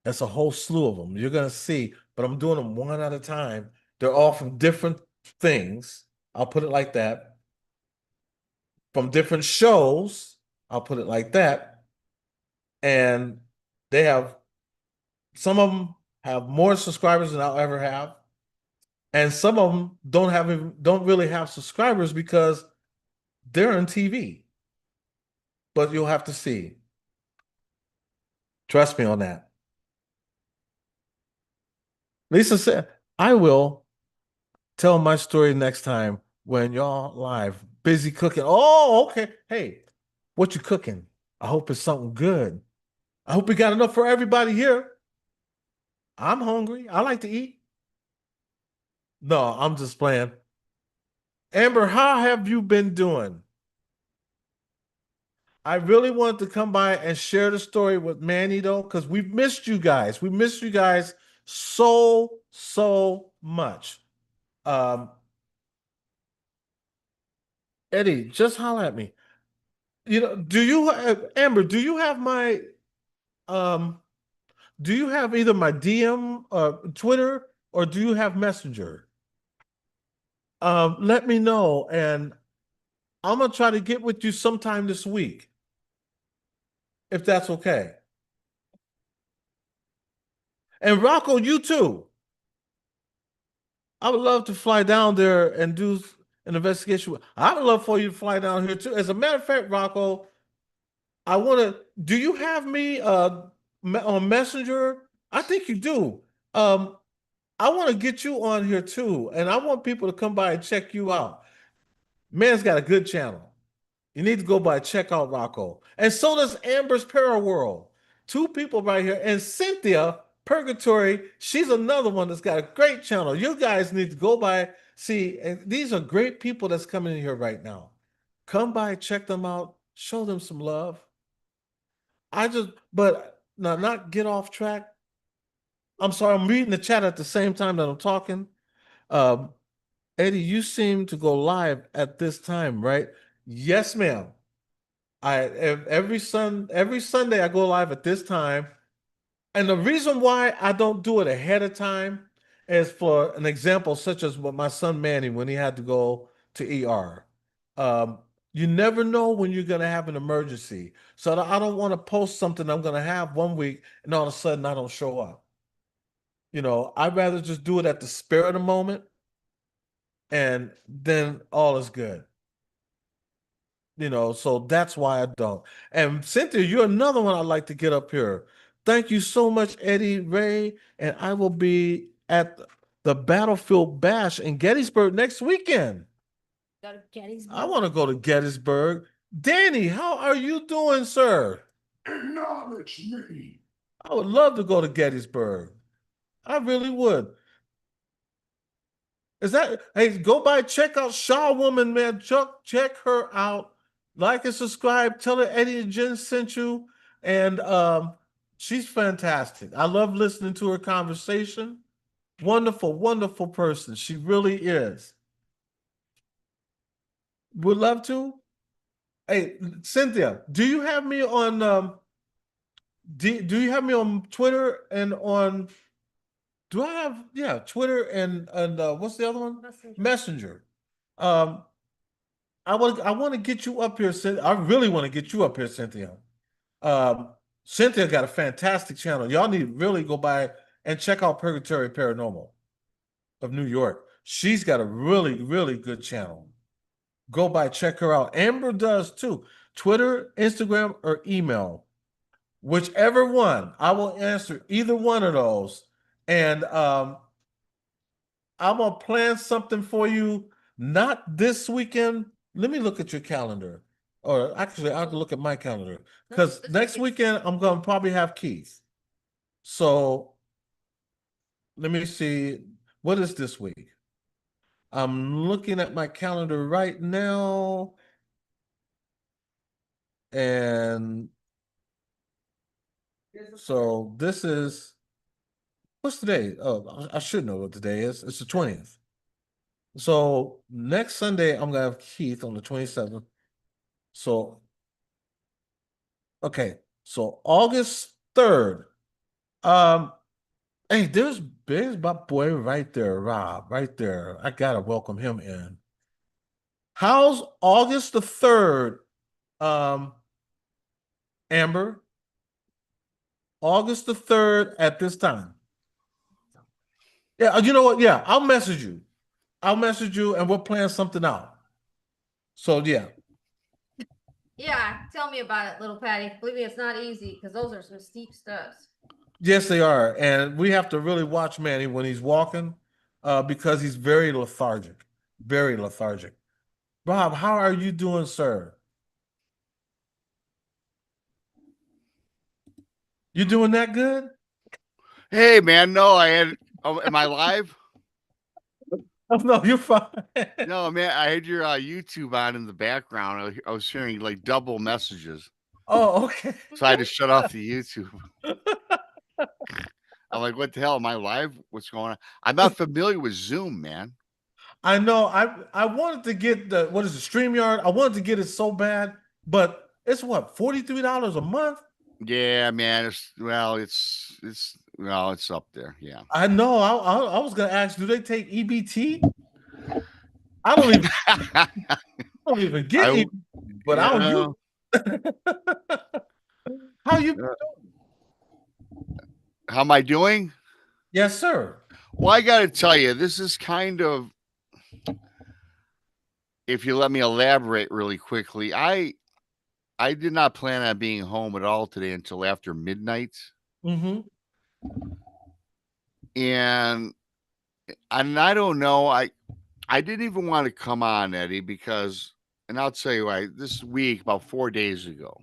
It's a whole slew of them. You're gonna see, but I'm doing them one at a time. They're all from different things. I'll put it like that. From different shows. I'll put it like that. And they have some of them have more subscribers than I'll ever have. And some of them don't really have subscribers because they're on TV. But you'll have to see. Trust me on that. Lisa said, I will tell my story next time when y'all live. Busy cooking. Oh, okay. Hey, what you cooking? I hope it's something good. I hope we got enough for everybody here. I'm hungry. I like to eat. No, I'm just playing. Amber, how have you been doing? I really wanted to come by and share the story with Manny though, because we've missed you guys. We missed you guys so, so much. Um, Eddie, just holler at me. Do you have, Amber, do you have my um do you have either my DM Twitter, or do you have Messenger? Let me know, and I'm gonna try to get with you sometime this week, if that's okay. And Rocco, you too. I would love to fly down there and do an investigation. I would love for you to fly down here too. As a matter of fact, Rocco, I want to. Do you have me on Messenger? I think you do. Um, I want to get you on here too, and I want people to come by and check you out. Man's got a good channel. You need to go by check out Rocco. And so does Amber's Paraworld. Two people right here. And Cynthia Purgatory, she's another one that's got a great channel. You guys need to go by, see, and these are great people that's coming in here right now. Come by, check them out, show them some love. But now, not get off track. I'm sorry, I'm reading the chat at the same time that I'm talking. Um, Eddie, you seem to go live at this time, right? Yes, ma'am. Every Sunday I go live at this time. And the reason why I don't do it ahead of time is, for an example, such as what my son Manny, when he had to go to ER. You never know when you're gonna have an emergency. So I don't want to post something I'm gonna have one week and all of a sudden I don't show up. I'd rather just do it at the spur of the moment, and then all is good. So that's why I don't. And Cynthia, you're another one I'd like to get up here. Thank you so much, Eddie Ray. And I will be at the Battlefield Bash in Gettysburg next weekend. Go to Gettysburg. I want to go to Gettysburg. Danny, how are you doing, sir? Acknowledge me. I would love to go to Gettysburg. I really would. Hey, go by, check out Shaw Woman, man. Check her out. Like and subscribe. Tell her Eddie and Jen sent you. And she's fantastic. I love listening to her conversation. Wonderful, wonderful person. She really is. Would love to. Hey, Cynthia, do you have me on do you have me on Twitter and on do I have Twitter and what's the other one? Messenger. Um I want to get you up here, Cynthia. I really want to get you up here, Cynthia. Cynthia got a fantastic channel. Y'all need to really go by and check out Purgatory Paranormal of New York. She's got a really, really good channel. Go by, check her out. Amber does too. Twitter, Instagram, or email. Whichever one. I will answer either one of those. And I'm gonna plan something for you, not this weekend. Let me look at your calendar. Or actually, I'll look at my calendar. Because next weekend, I'm going to probably have Keith. So let me see. What is this week? I'm looking at my calendar right now. And so this is, what's today? Oh, I should know what today is. It's the 20th. So next Sunday, I'm going to have Keith on the 27th. So, okay. So August 3rd. Hey, there's my boy right there, Rob, right there. I gotta welcome him in. How's August the 3rd, Amber? August the 3rd at this time. Yeah, you know what? Yeah, I'll message you. And we'll plan something out. So yeah. Yeah, tell me about it, little Patty. Believe me, it's not easy because those are some steep steps. Yes, they are. And we have to really watch Manny when he's walking, because he's very lethargic. Very lethargic. Rob, how are you doing, sir? You doing that good? Hey, man. No, am I live? Oh, no, you're fine. No, man. I had your YouTube on in the background. I was hearing like double messages. Oh, okay. So I had to shut off the YouTube. I'm like, what the hell? Am I live? What's going on? I'm not familiar with Zoom, man. I know. I wanted to get what is the StreamYard? I wanted to get it so bad, but It's what, $43 a month? Yeah, man. It's up there. Yeah. I know. I was gonna ask, do they take EBT? I don't even get I, EBT, but I'll yeah, use. How you? how am I doing? Yes, sir. Well, I got to tell you, this is kind of, if you let me elaborate really quickly, I did not plan on being home at all today until after midnight. Mm-hmm. And I don't know, I didn't even want to come on, Eddie, because, and I'll tell you why, this week, about 4 days ago,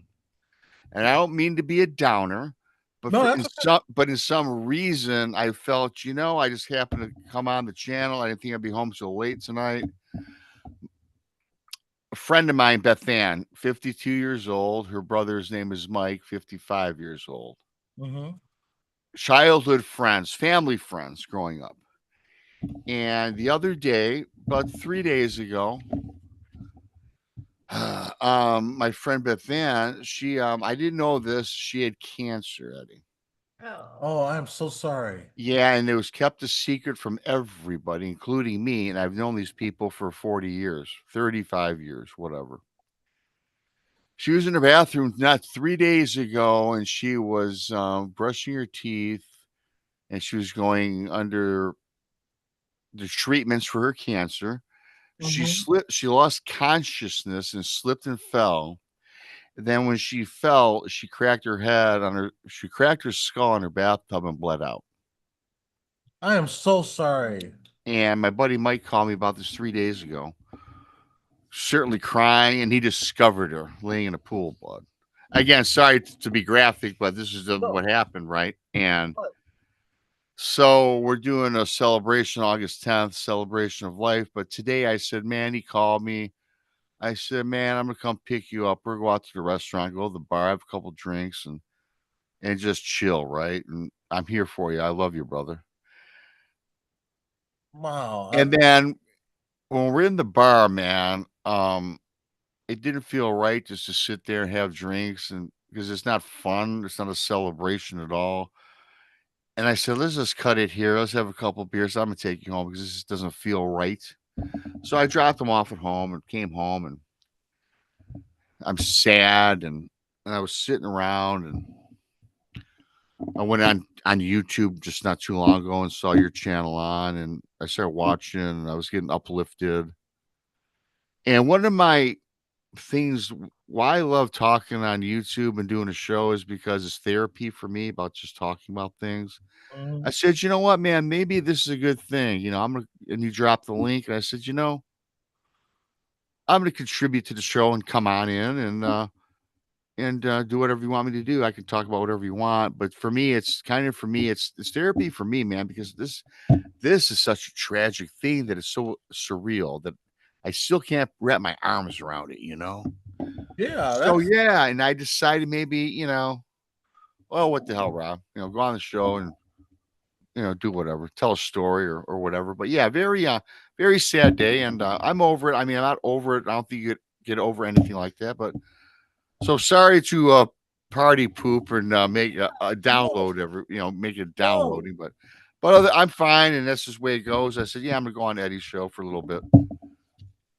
and I don't mean to be a downer, but No, that's okay. in some reason I felt, I just happened to come on the channel. I didn't think I'd be home so late tonight. A friend of mine, Beth Ann, 52 years old. Her brother's name is Mike, 55 years old. Mm-hmm. Childhood friends, family friends growing up. And the other day, about 3 days ago, my friend Beth Ann, she I didn't know this, she had cancer, Eddie. Oh, I'm so sorry. Yeah, and it was kept a secret from everybody, including me. And I've known these people for 40 years, 35 years, whatever. She was in the bathroom not 3 days ago, and she was brushing her teeth, and she was going under the treatments for her cancer. She Mm-hmm. slipped, she lost consciousness and slipped and fell. Then when she fell, she cracked her skull in her bathtub and bled out. I am so sorry. And my buddy Mike called me about this 3 days ago, certainly crying, and he discovered her laying in a pool of blood. Again, sorry to be graphic, but this is No. what happened, right? And What? so we're doing a celebration, August 10th, celebration of life. But today I said, man, he called me. I said, man, I'm gonna come pick you up. We're gonna go out to the restaurant, go to the bar, have a couple drinks, and just chill, right? And I'm here for you. I love you, brother. Wow. And then when we're in the bar, man, it didn't feel right just to sit there and have drinks, and because it's not fun, it's not a celebration at all. And I said, let's just cut it here. Let's have a couple beers. I'm gonna take you home because this just doesn't feel right. So I dropped him off at home and came home, and I'm sad, and I was sitting around, and I went on YouTube just not too long ago and saw your channel on, and I started watching, and I was getting uplifted. And one of my things why I love talking on YouTube and doing a show is because it's therapy for me about just talking about things. I Mhm. said, you know what, man, maybe this is a good thing. And you dropped the link, and I said, I'm gonna contribute to the show and come on in and do whatever you want me to do. I can talk about whatever you want, but for me, it's therapy for me, man, because this is such a tragic thing that it's so surreal that I still can't wrap my arms around it. Yeah, So that's yeah, and I decided maybe, well, what the hell, Rob? Go on the show and do whatever, tell a story or whatever. But yeah, very sad day, and I'm over it. I mean, I'm not over it. I don't think you get over anything like that. But so sorry to party poop and make a no, download make it no. downloading, but I'm fine, and that's just the way it goes. I said, yeah, I'm gonna go on Eddie's show for a little bit,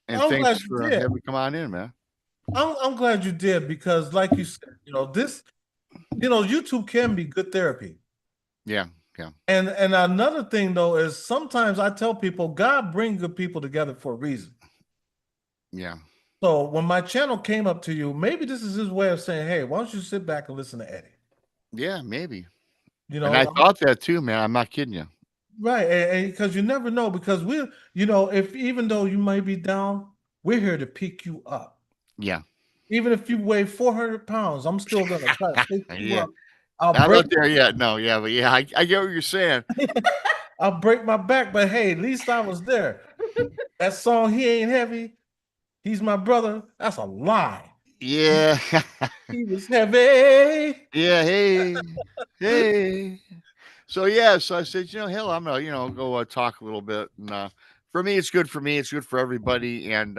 and I'm thanks glad you for did. having me come on in, man. I'm glad you did because, like you said, YouTube can be good therapy. Yeah, yeah, And another thing though is sometimes I tell people God bring good people together for a reason. yeah, So when my channel came up to you, maybe this is his way of saying, "Hey, why don't you sit back and listen to Eddie?" yeah, maybe. You And I know, thought that too, man. I'm not kidding you. right? And because you never know, because if even though you might be down, we're here to pick you up. Yeah, Even if you weigh 400 pounds, I'm still gonna try to pick you yeah. up. I'll I'm break not there yet. No, yeah, but yeah, I get what you're saying. I'll break my back, but hey, at least I was there. That song, He Ain't Heavy, He's My Brother, that's a lie. Yeah, He was heavy. yeah. Hey, hey. So yeah, so I said, hell, I'm gonna, go talk a little bit, and for me, it's good for me. It's good for everybody, and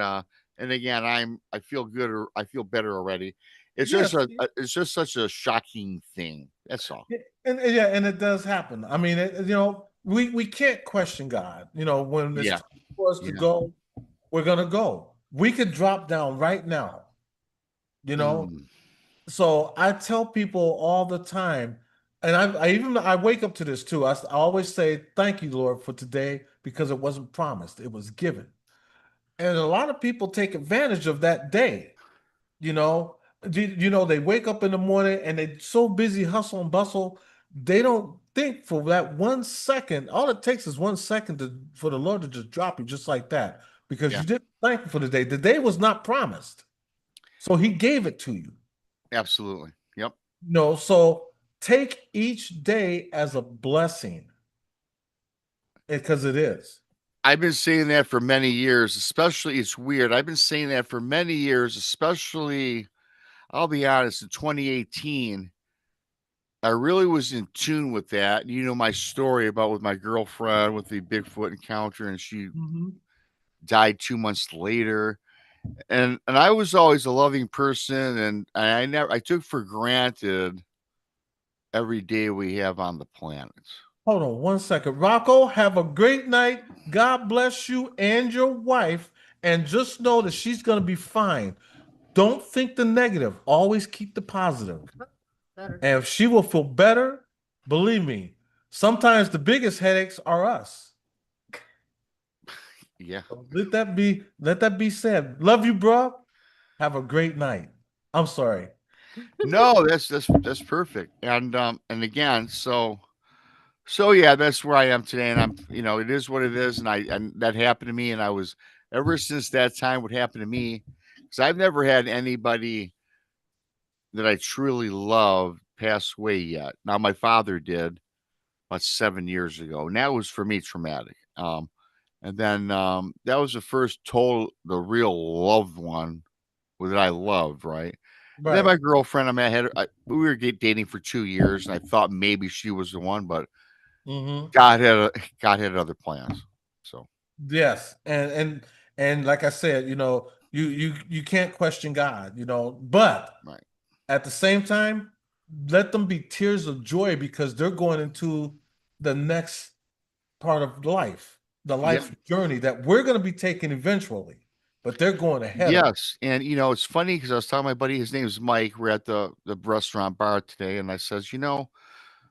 again, I feel good, or I feel better already. It's Yes. it's just such a shocking thing. That's all. And yeah, and it does happen. I mean, we can't question God. When it's Yeah. time for us to Yeah. go, we're gonna go. We could drop down right now. You know, Mm. so I tell people all the time, and I wake up to this too. I always say, "Thank you, Lord, for today," because it wasn't promised; it was given. And a lot of people take advantage of that day. You know, they wake up in the morning and they're so busy hustle and bustle, they don't think for that 1 second. All it takes is 1 second for the Lord to just drop you just like that because Yeah. you didn't thank him for the day. The day was not promised, so He gave it to you. Absolutely. Yep. So take each day as a blessing because it is. I've been saying that for many years, especially it's weird. I've been saying that for many years, especially I'll be honest, in 2018, I really was in tune with that. You know my story about with my girlfriend with the Bigfoot encounter, and she Mhm. died 2 months later. And I was always a loving person, and I took for granted every day we have on the planet. Hold on 1 second. Rocco, have a great night. God bless you and your wife. And just know that she's going to be fine. Don't think the negative. Always keep the positive. Better. And if she will feel better, believe me, sometimes the biggest headaches are us. Yeah. So let that be said. Love you, bro. Have a great night. I'm sorry. No, that's perfect. And again, so yeah, that's where I am today, and it is what it is, and that happened to me, and I was ever since that time what happened to me, because I've never had anybody that I truly love pass away yet. Now my father did about 7 years ago, and that was for me traumatic. And then that was the real loved one that I loved, right? And then Right. my girlfriend, we were dating for 2 years, and I thought maybe she was the one, but Hmm. God had other plans. So Yes. And like I said, you can't question God, but right, at the same time, let them be tears of joy because they're going into the next part of life, the yeah, life journey that we're going to be taking eventually, but they're going ahead of us. yes, and it's funny because I was telling my buddy, his name is Mike. We're at the restaurant bar today, and I says,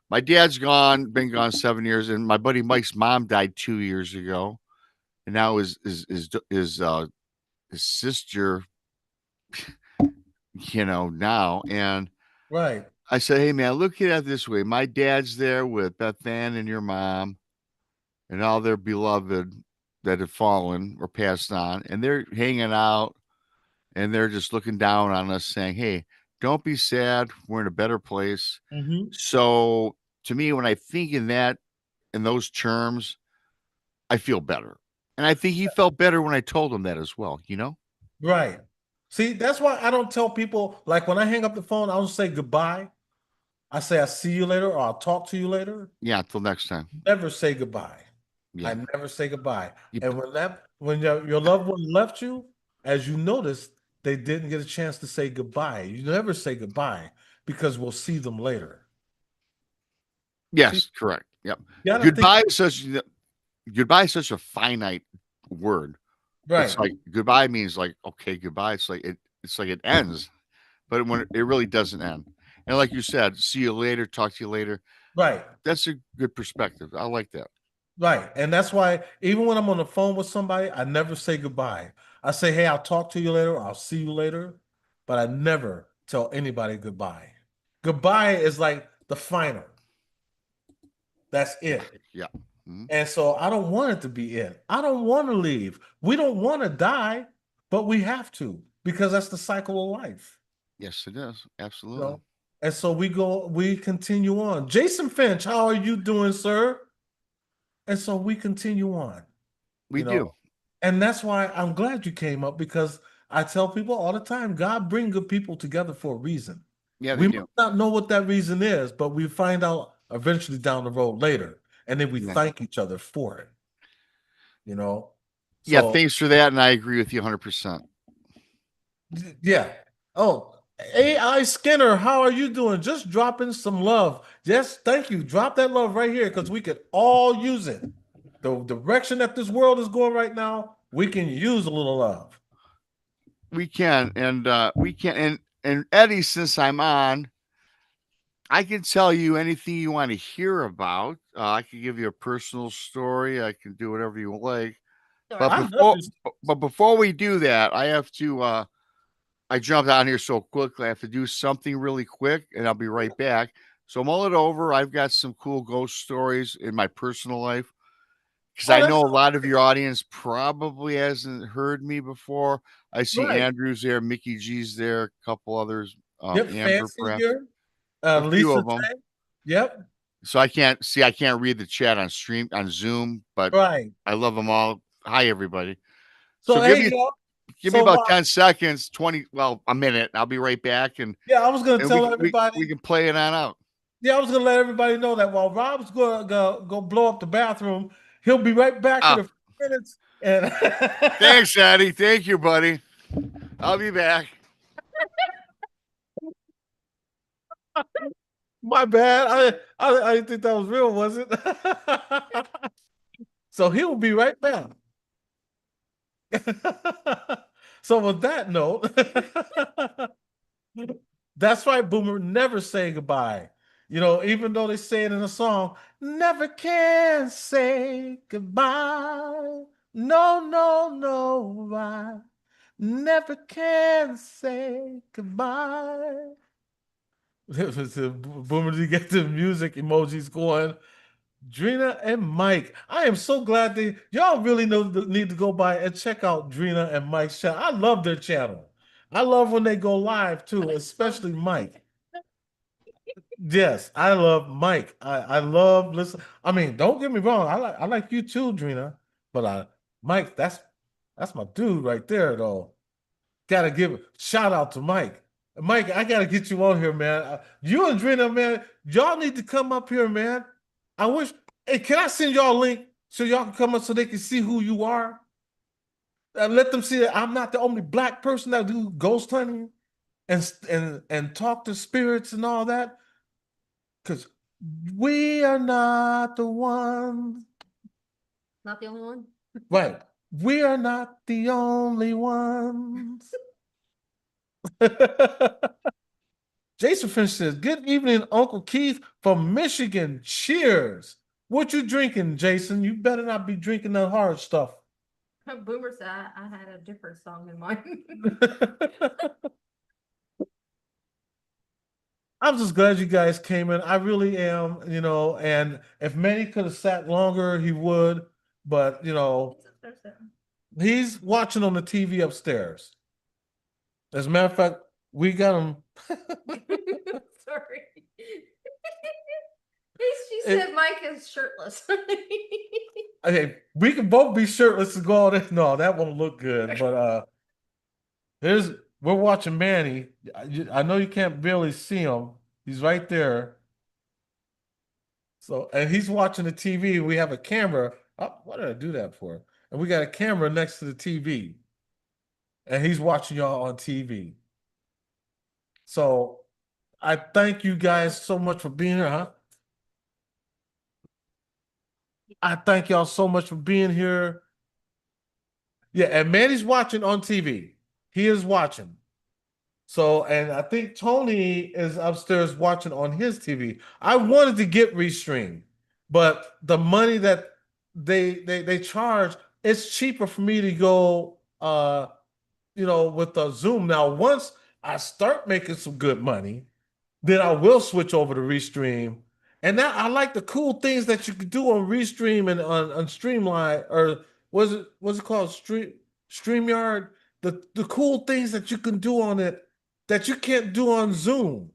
my dad's been gone 7 years, and my buddy Mike's mom died 2 years ago, and now his sister, now, and Right. I said, hey man, look at it this way: my dad's there with Beth Ann and your mom and all their beloved that have fallen or passed on, and they're hanging out and they're just looking down on us saying, hey, don't be sad. We're in a better place. Hmm. So to me, when I think in those terms, I feel better. And I think he felt better when I told him that as well. Right. See, that's why I don't tell people, like when I hang up the phone, I don't say goodbye. I say I'll see you later or I'll talk to you later. Yeah, until next time. Never say goodbye. Yeah. I never say goodbye. You- And when your loved one left you, as you noticed, they didn't get a chance to say goodbye. You never say goodbye because we'll see them later. See, yes, correct. Yep. you gotta think Goodbye is such a finite word. It's right. like goodbye means like okay, goodbye. It's like it ends, but when it really doesn't end. And like you said, see you later, talk to you later. Right. That's a good perspective. I like that. Right. And that's why even when I'm on the phone with somebody, I never say goodbye. I say, hey, I'll talk to you later, I'll see you later, but I never tell anybody goodbye. Goodbye is like the final. That's it. Yeah. Mhm. And so I don't want it to be it. I don't want to leave. We don't want to die, but we have to because that's the cycle of life. Yes, it is. You Absolutely. know? And so we continue on. Jason Finch, how are you doing, sir? And so we continue on, We you do. know. And that's why I'm glad you came up because I tell people all the time, God bring good people together for a reason. Yeah, they We do. might not know what that reason is, but we find out eventually down the road later, and then we Yeah. thank each other for it. You know, Yeah, so thanks for that. And I agree with you 100%. yeah. Oh, AI Skinner, how are you doing? Just dropping some love. Yes, thank you. Drop that love right here because we could all use it. The direction that this world is going right now, we can use a little love. We can, and we can, and Eddie, since I'm on, I can tell you anything you want to hear about. I can give you a personal story. I can do whatever you like. But I Sorry. love before, this. but before we do that, I have to. I jumped on here so quickly. I have to do something really quick, and I'll be right back. So mull it over. I've got some cool ghost stories in my personal life because Oh, I that's know a lot of your audience probably hasn't heard me before. I see right. Andrew's there, Mickey G's there, a couple others, Yep, Amber Fancy perhaps, here. a few Lisa of them. Tang. Yep, So I can't read the chat on Zoom, but right. I love them all. Hi, everybody. So So give hey me y'all. give me So about 10 seconds, 20, well, a minute. I'll be right back, and yeah, I was gonna and tell we everybody. can play it on out. Yeah, I was gonna let everybody know that while Rob's gonna go blow up the bathroom, he'll be right back in Ah, a few minutes. And thanks, Eddie. Thank you, buddy. I'll be back. my bad. I didn't think that was real, was it? So he'll be right back. So with that note, that's right, Boomer. Never say goodbye. You know, even though they say it in a song, never can say goodbye. No, no, no, I never can say goodbye. Boomer, did you get the music emojis going? Drina and Mike. I am so glad that y'all really need to go by and check out Drina and Mike's channel. I love their channel. I love when they go live too, especially Mike. Yes, I love Mike. I love listen. I mean, don't get me wrong. I like you too, Drina. But Mike, that's my dude right there, though. Gotta give a shout out to Mike. Mike, I gotta get you on here, man. You and Drina, man, y'all need to come up here, man. I wish. Hey, can I send y'all a link so y'all can come up so they can see who you are? Let them see that I'm not the only black person that do ghost hunting and talk to spirits and all that. Because we are not the ones. Not the only one. Right. We are not the only ones. Jason Finch says, "Good evening, Uncle Keith from Michigan. Cheers. What you drinking, Jason? You better not be drinking the hard stuff." Boomer said I had a different song in mind. I'm just glad you guys came in. I really am, and if Manny could have sat longer, he would. But, he's watching on the TV upstairs. As a matter of fact, we got him. Sorry. She said Mike is shirtless. Okay, we can both be shirtless and go on this. No, that won't look good. But we're watching Manny. I know you can't barely see him. He's right there. So, and he's watching the TV. We have a camera. Oh, what did I do that for? And we got a camera next to the TV. And he's watching y'all on TV. So I thank you guys so much for being here, huh? I thank y'all so much for being here. Yeah, and Manny's watching on TV. He is watching. So, and I think Tony is upstairs watching on his TV. I wanted to get Restream, but the money that they charge, it's cheaper for me to go with the Zoom. Now, once I start making some good money, then I will switch over to Restream. And now I like the cool things that you can do on Restream and on Streamline, or what's it called? StreamYard. The cool things that you can do on it that you can't do on Zoom.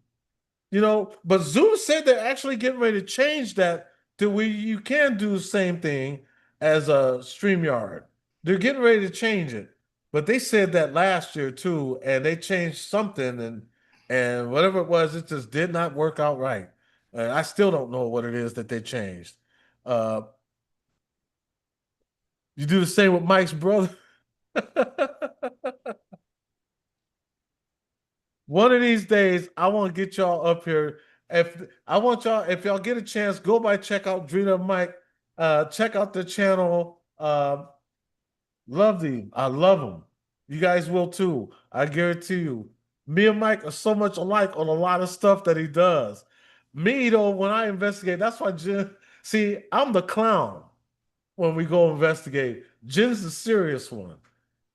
But Zoom said they're actually getting ready to change that to where you can do the same thing as a StreamYard. They're getting ready to change it. But they said that last year too, and they changed something, and whatever it was, it just did not work out right. I still don't know what it is that they changed. Uh, you do the same with Mike's brother. One of these days, I want to get y'all up here. If y'all get a chance, go by check out Drina and Mike. Check out the channel. Love them. I love them. You guys will too. I guarantee you. Me and Mike are so much alike on a lot of stuff that he does. Me though, when I investigate, that's why Jen. See, I'm the clown when we go investigate. Jen's the serious one.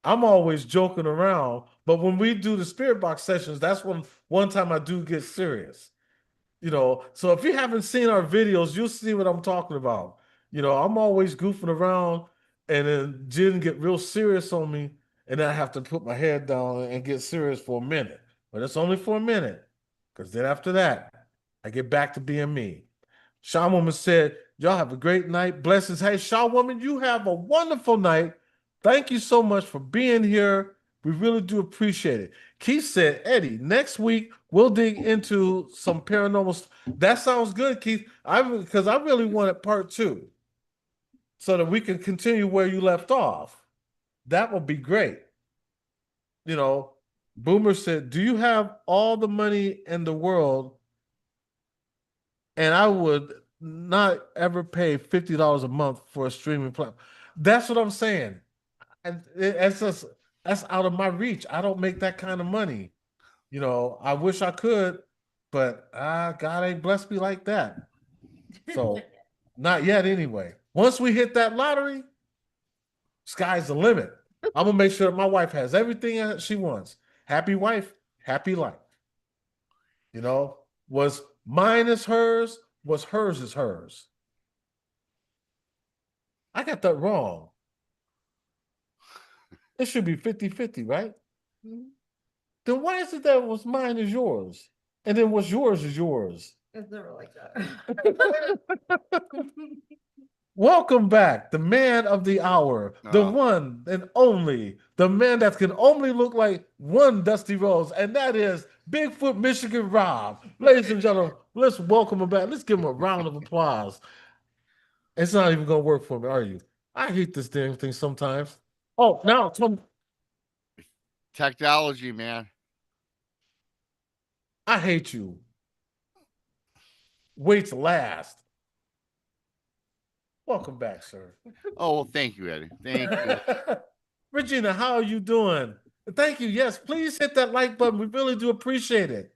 I'm always joking around, but when we do the spirit box sessions, that's when one time I do get serious. So if you haven't seen our videos, you'll see what I'm talking about. I'm always goofing around, and then Jen get real serious on me, and then I have to put my head down and get serious for a minute. But it's only for a minute, because then after that, I get back to being me. Shaw Woman said, y'all have a great night. Blessings. Hey, Shaw Woman, you have a wonderful night. Thank you so much for being here. We really do appreciate it. Keith said, Eddie, next week we'll dig into some paranormal. That sounds good, Keith. Because I really wanted part 2 so that we can continue where you left off. That would be great. Boomer said, do you have all the money in the world? And I would not ever pay $50 a month for a streaming platform. That's what I'm saying. And that's out of my reach. I don't make that kind of money. I wish I could, but God ain't blessed me like that. So not yet anyway. Once we hit that lottery, sky's the limit. I'm gonna make sure that my wife has everything that she wants. Happy wife, happy life. Was mine is hers, was hers is hers. I got that wrong. It should be 50-50, right? Mhm. Then why is it that what's mine is yours? And then what's yours is yours? It's never like that. Welcome back, the man of the hour, the Oh. one and only, the man that can only look like one Dusty Rose, and that is Bigfoot Michigan Rob. Ladies and gentlemen, let's welcome him back. Let's give him a round of applause. It's not even going to work for me, are you? I hate this damn thing sometimes. Oh, now come. Technology, man. I hate you. Waits last. Welcome back, sir. Oh, well, thank you, Eddie. Thank you. Regina, how are you doing? Thank you. Yes, please hit that like button. We really do appreciate it.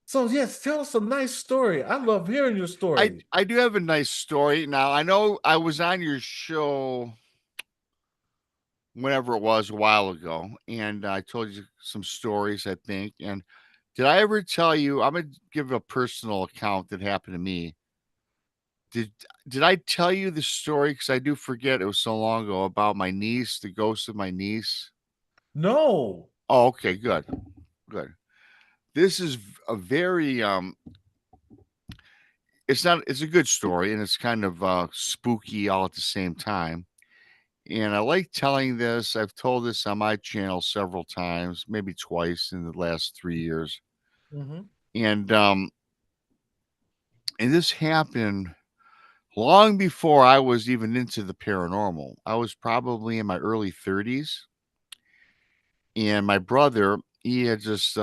So, yes, tell us a nice story. I love hearing your story. I do have a nice story. Now, I know I was on your show whenever it was a while ago, and I told you some stories, I think. And did I ever tell you? I'm gonna give a personal account that happened to me. Did I tell you the story? Because I do forget. It was so long ago about my niece, the ghost of my niece. No. Oh, okay, good, good. This is a very it's a good story, and it's kind of spooky all at the same time. And I like telling this. I've told this on my channel several times, maybe twice in the last 3 years. Mm-hmm. And this happened long before I was even into the paranormal. I was probably in my early 30s, and my brother, he had just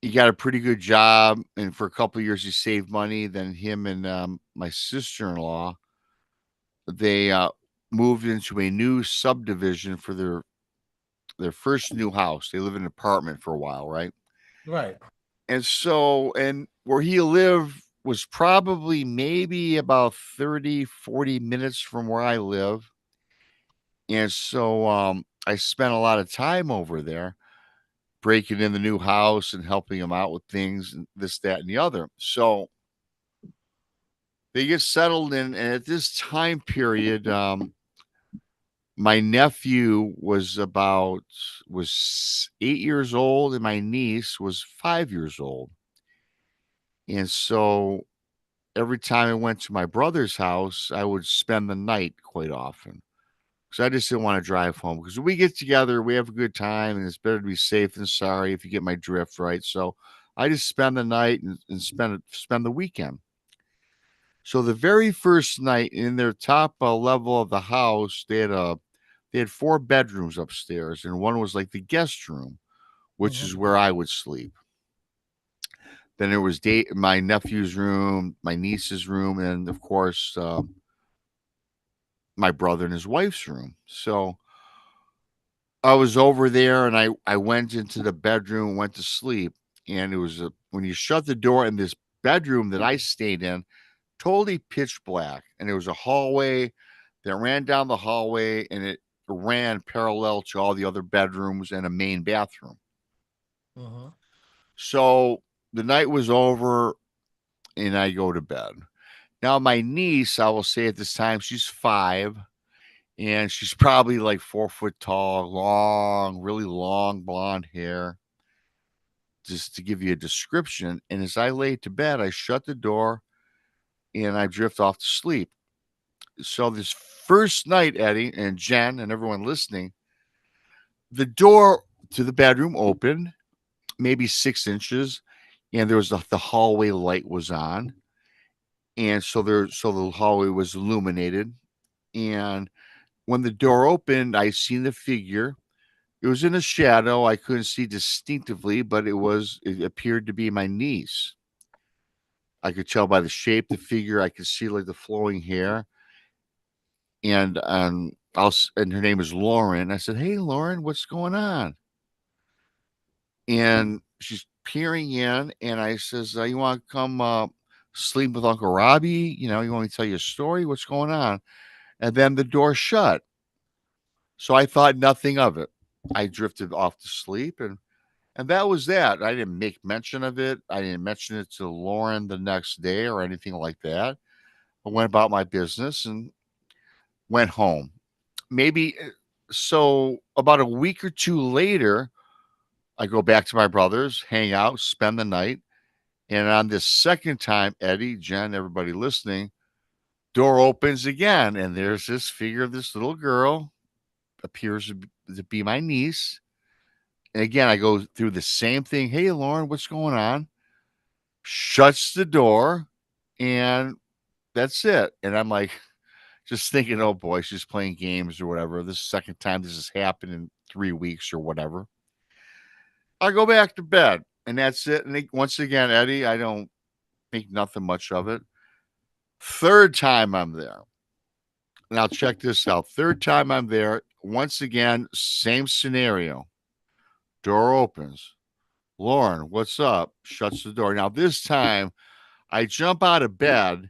he got a pretty good job, and for a couple of years he saved money. Then him and my sister-in-law, they moved into a new subdivision for their first new house. They lived in an apartment for a while, right? Right. And so, and where he lived was probably maybe about 30-40 minutes from where I live. And so I spent a lot of time over there breaking in the new house and helping him out with things and this, that, and the other. So they get settled in, and at this time period, my nephew was 8 years old, and my niece was 5 years old. And so every time I went to my brother's house, I would spend the night quite often because I just didn't want to drive home. Because when we get together, we have a good time, and it's better to be safe than sorry, if you get my drift, right? So I just spend the night and spend the weekend. So the very first night in their top level of the house, they had they had 4 bedrooms upstairs, and one was like the guest room, which is where I would sleep. Then there was my nephew's room, my niece's room, and of course, my brother and his wife's room. So I was over there, and I went into the bedroom, went to sleep, and it was when you shut the door in this bedroom that I stayed in, totally pitch black, and there was a hallway that ran down the hallway, and it ran parallel to all the other bedrooms and a main bathroom. So the night was over, and I go to bed. Now, my niece, I will say at this time, she's 5, and she's probably like 4 foot tall, long, really long blonde hair. Just to give you a description. And as I lay to bed, I shut the door and I drift off to sleep. So this first night, Eddie and Jen and everyone listening, the door to the bedroom opened, maybe 6 inches, and there was the hallway light was on. And so the hallway was illuminated. And when the door opened, I seen the figure. It was in a shadow. I couldn't see distinctively, but it appeared to be my niece. I could tell by the shape, the figure. I could see like the flowing hair, and and her name is Lauren. I said, "Hey, Lauren, what's going on?" And she's peering in, and I says, "You want to come sleep with Uncle Robbie? You know, you want me to tell you a story? What's going on?" And then the door shut. So I thought nothing of it. I drifted off to sleep, and that was that. I didn't make mention of it. I didn't mention it to Lauren the next day or anything like that. I went about my business and went home. Maybe so about a week or two later, I go back to my brother's, hang out, spend the night. And on this second time, Eddie, Jen, everybody listening, door opens again. And there's this figure of this little girl, appears to be my niece. And again, I go through the same thing. Hey, Lauren, what's going on? Shuts the door, and that's it. And I'm like, just thinking, oh boy, she's playing games or whatever. This is the second time this has happened in 3 weeks or whatever. I go back to bed, and that's it. And once again, Eddie, I don't think nothing much of it. Third time I'm there. Now, check this out. Third time I'm there. Once again, same scenario. Door opens. Lauren, what's up? Shuts the door. Now, this time, I jump out of bed,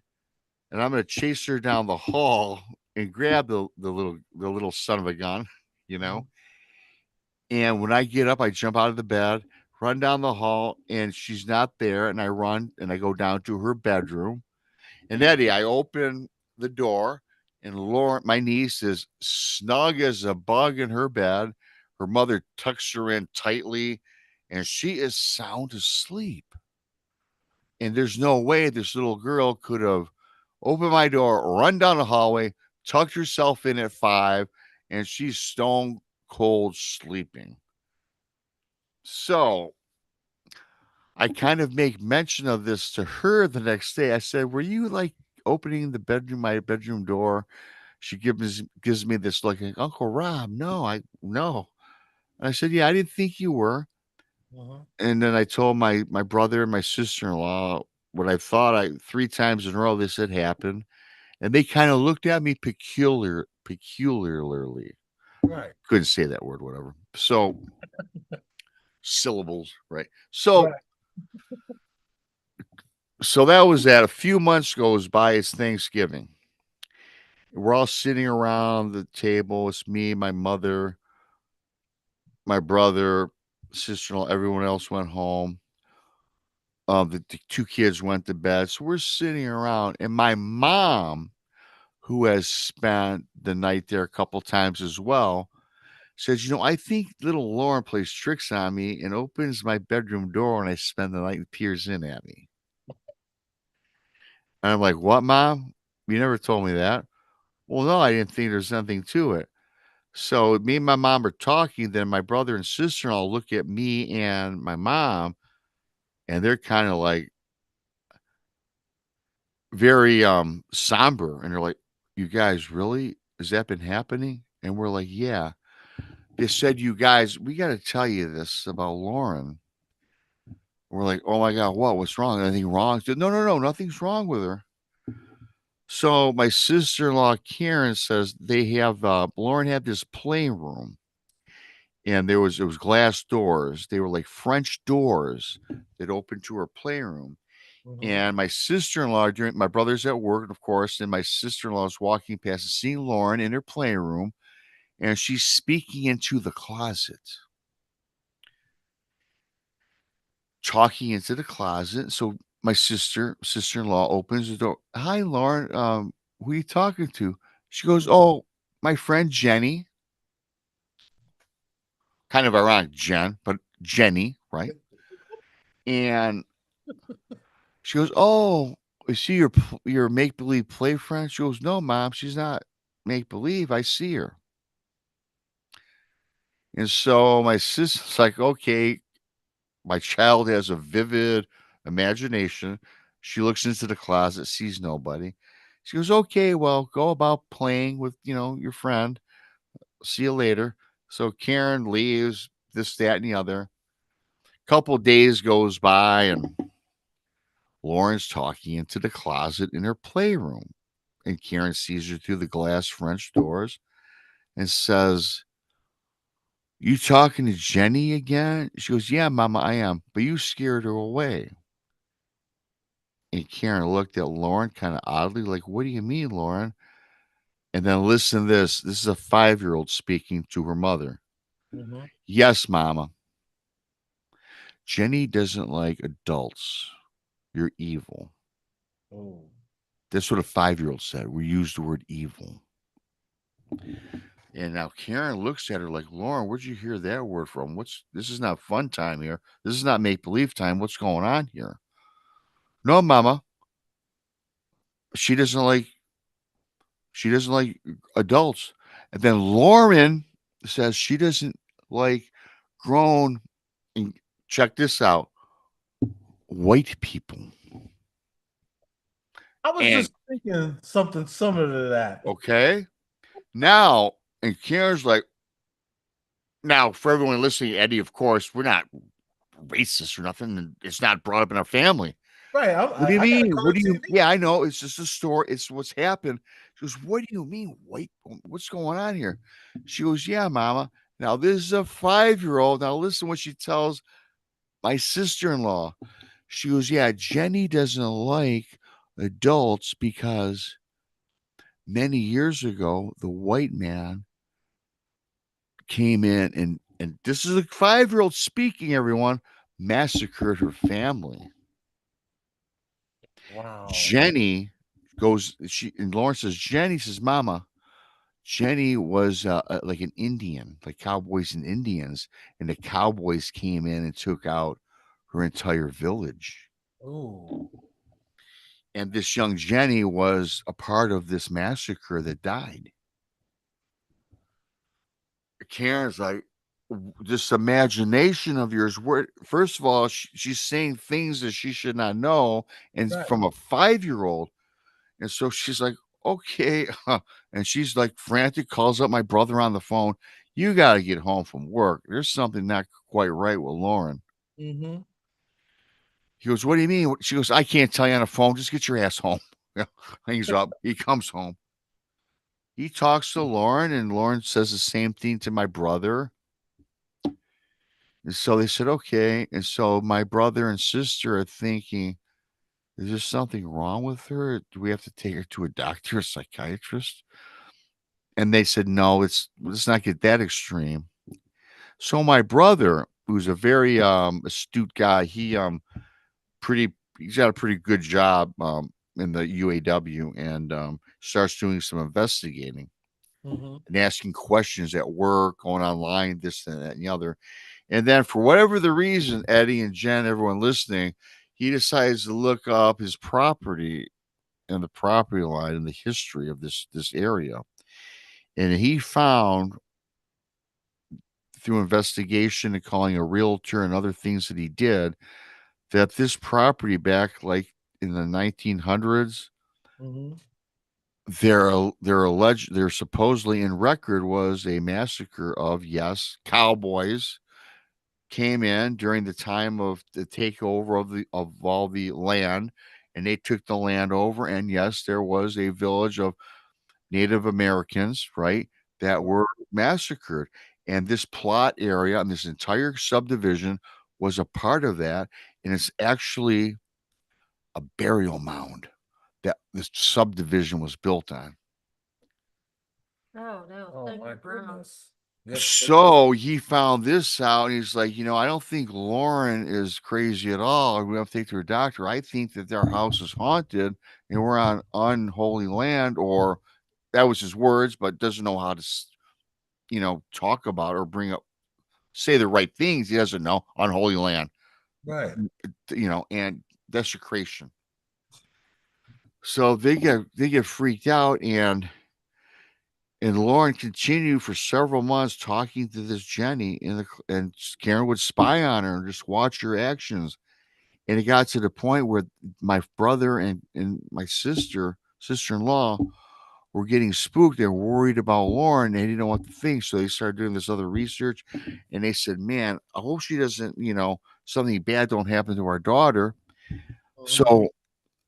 and I'm going to chase her down the hall and grab the little son of a gun, you know. And when I get up, I jump out of the bed, run down the hall, and she's not there. And I run and I go down to her bedroom. And Eddie, I open the door, and Lauren, my niece, is snug as a bug in her bed. Her mother tucks her in tightly, and she is sound asleep. And there's no way this little girl could have opened my door, run down the hallway, tucked herself in at 5, and she's stone cold sleeping. So I kind of make mention of this to her the next day. I said, "Were you like opening my bedroom door?" She gives me this look like, "Uncle Rob, no." And I said, "Yeah, I didn't think you were." And then I told my brother and my sister-in-law what I thought 3 times in a row this had happened. And they kind of looked at me peculiarly. Right. Couldn't say that word, whatever. So syllables, right? So Right. so that was that. A few months goes by, it's Thanksgiving. We're all sitting around the table. It's me, my mother, my brother, sister-in-law, everyone else went home. The 2 kids went to bed. So we're sitting around, and my mom, who has spent the night there a couple times as well, says, I think little Lauren plays tricks on me and opens my bedroom door when I spend the night and peers in at me. And I'm like, what, Mom? You never told me that. Well, no, I didn't think there's nothing to it. So me and my mom are talking. Then my brother and sister-in-law look at me and my mom, and they're kind of like very somber. And they're like, you guys, really? Has that been happening? And we're like, yeah. They said, you guys, we got to tell you this about Lauren. We're like, oh my God, what? What's wrong? Anything wrong? She said, no, no, no, nothing's wrong with her. So my sister-in-law Karen says they have Lauren had this playroom, and it was glass doors. They were like French doors that opened to her playroom. And my sister-in-law, during my brother's at work, of course, and my sister-in-law is walking past and seeing Lauren in her playroom, and she's speaking into the closet, talking into the closet. So my sister-in-law opens the door. Hi, Lauren. Who are you talking to? She goes, oh, my friend Jenny. Kind of ironic, Jen, but Jenny, right? And she goes, oh, is she your make believe play friend? She goes, no, mom, she's not make believe. I see her. And so my sister's like, okay, my child has a vivid imagination. She looks into the closet, sees nobody. She goes, okay, well, go about playing with, your friend. See you later. So Karen leaves, this, that, and the other. Couple days goes by, and Lauren's talking into the closet in her playroom. And Karen sees her through the glass French doors and says, you talking to Jenny again? She goes, yeah, Mama, I am. But you scared her away. And Karen looked at Lauren kind of oddly, like, what do you mean, Lauren? And then listen to this. This is a 5-year-old speaking to her mother. Yes, Mama. Jenny doesn't like adults. You're evil. Oh. That's what a 5-year-old said. We used the word evil. And now Karen looks at her like, Lauren, where'd you hear that word from? This is not fun time here. This is not make believe time. What's going on here? No, Mama. She doesn't like adults. And then Lauren says she doesn't like grown, and check this out, white people. I was And just thinking something similar to that. okay. Now, and Karen's like, now for everyone listening, Eddie, of course, we're not racist or nothing. And it's not brought up in our family. Right. What do you I got a mean? color What do you? TV. Yeah, I know. It's just a story. It's what's happened. She goes, what do you mean, white? What's going on here? She goes, yeah, Mama. Now this is a 5-year-old. Now listen what she tells my sister-in-law. She goes, yeah, Jenny doesn't like adults because many years ago the white man came in and this is a 5-year-old speaking. Everyone massacred her family. Wow. Jenny goes, and Lauren says, Jenny says, Mama, Jenny was like an Indian, like cowboys and Indians, and the cowboys came in and took out her entire village. Oh. And this young Jenny was a part of this massacre that died. Karen's like, this imagination of yours, where, first of all, she's saying things that she should not know, and Right. from a 5-year-old. And so she's like, okay. And she's like frantic, calls up my brother on the phone. You got to get home from work. There's something not quite right with Lauren. Mm-hmm. He goes, what do you mean? She goes, I can't tell you on the phone. Just get your ass home. Hangs up. He comes home. He talks to Lauren, and Lauren says the same thing to my brother. And so they said, okay. And so my brother and sister are thinking, is there something wrong with her? Do we have to take her to a doctor, a psychiatrist? And they said, no, let's not get that extreme. So my brother, who's a very astute guy, he's got a pretty good job in the UAW, and starts doing some investigating Mm-hmm. and asking questions at work, going online, this and that and the other. And then for whatever the reason, Eddie and Jen, everyone listening, he decides to look up his property and the property line and the history of this area. And he found through investigation and calling a realtor and other things that he did that this property back like in the 1900s, Mm-hmm. they're supposedly in record was a massacre of, yes, cowboys came in during the time of the takeover of all the land, and they took the land over. And yes, there was a village of Native Americans, right, that were massacred. And this plot area and this entire subdivision was a part of that. And it's actually a burial mound that this subdivision was built on. Oh, no. Oh thank my you, Brown. goodness. Yes. So he found this out and he's like, I don't think Lauren is crazy at all. We have to take her to a doctor. I think that their house is haunted and we're on unholy land, or that was his words, but doesn't know how to, talk about or say the right things. He doesn't know unholy land, Right. and desecration. So they get freaked out, and Lauren continued for several months talking to this Jenny, and Karen would spy on her and just watch her actions. And it got to the point where my brother and my sister-in-law were getting spooked. They were worried about Lauren. They didn't know what to think. So they started doing this other research, and they said, man, I hope she doesn't, something bad don't happen to our daughter. So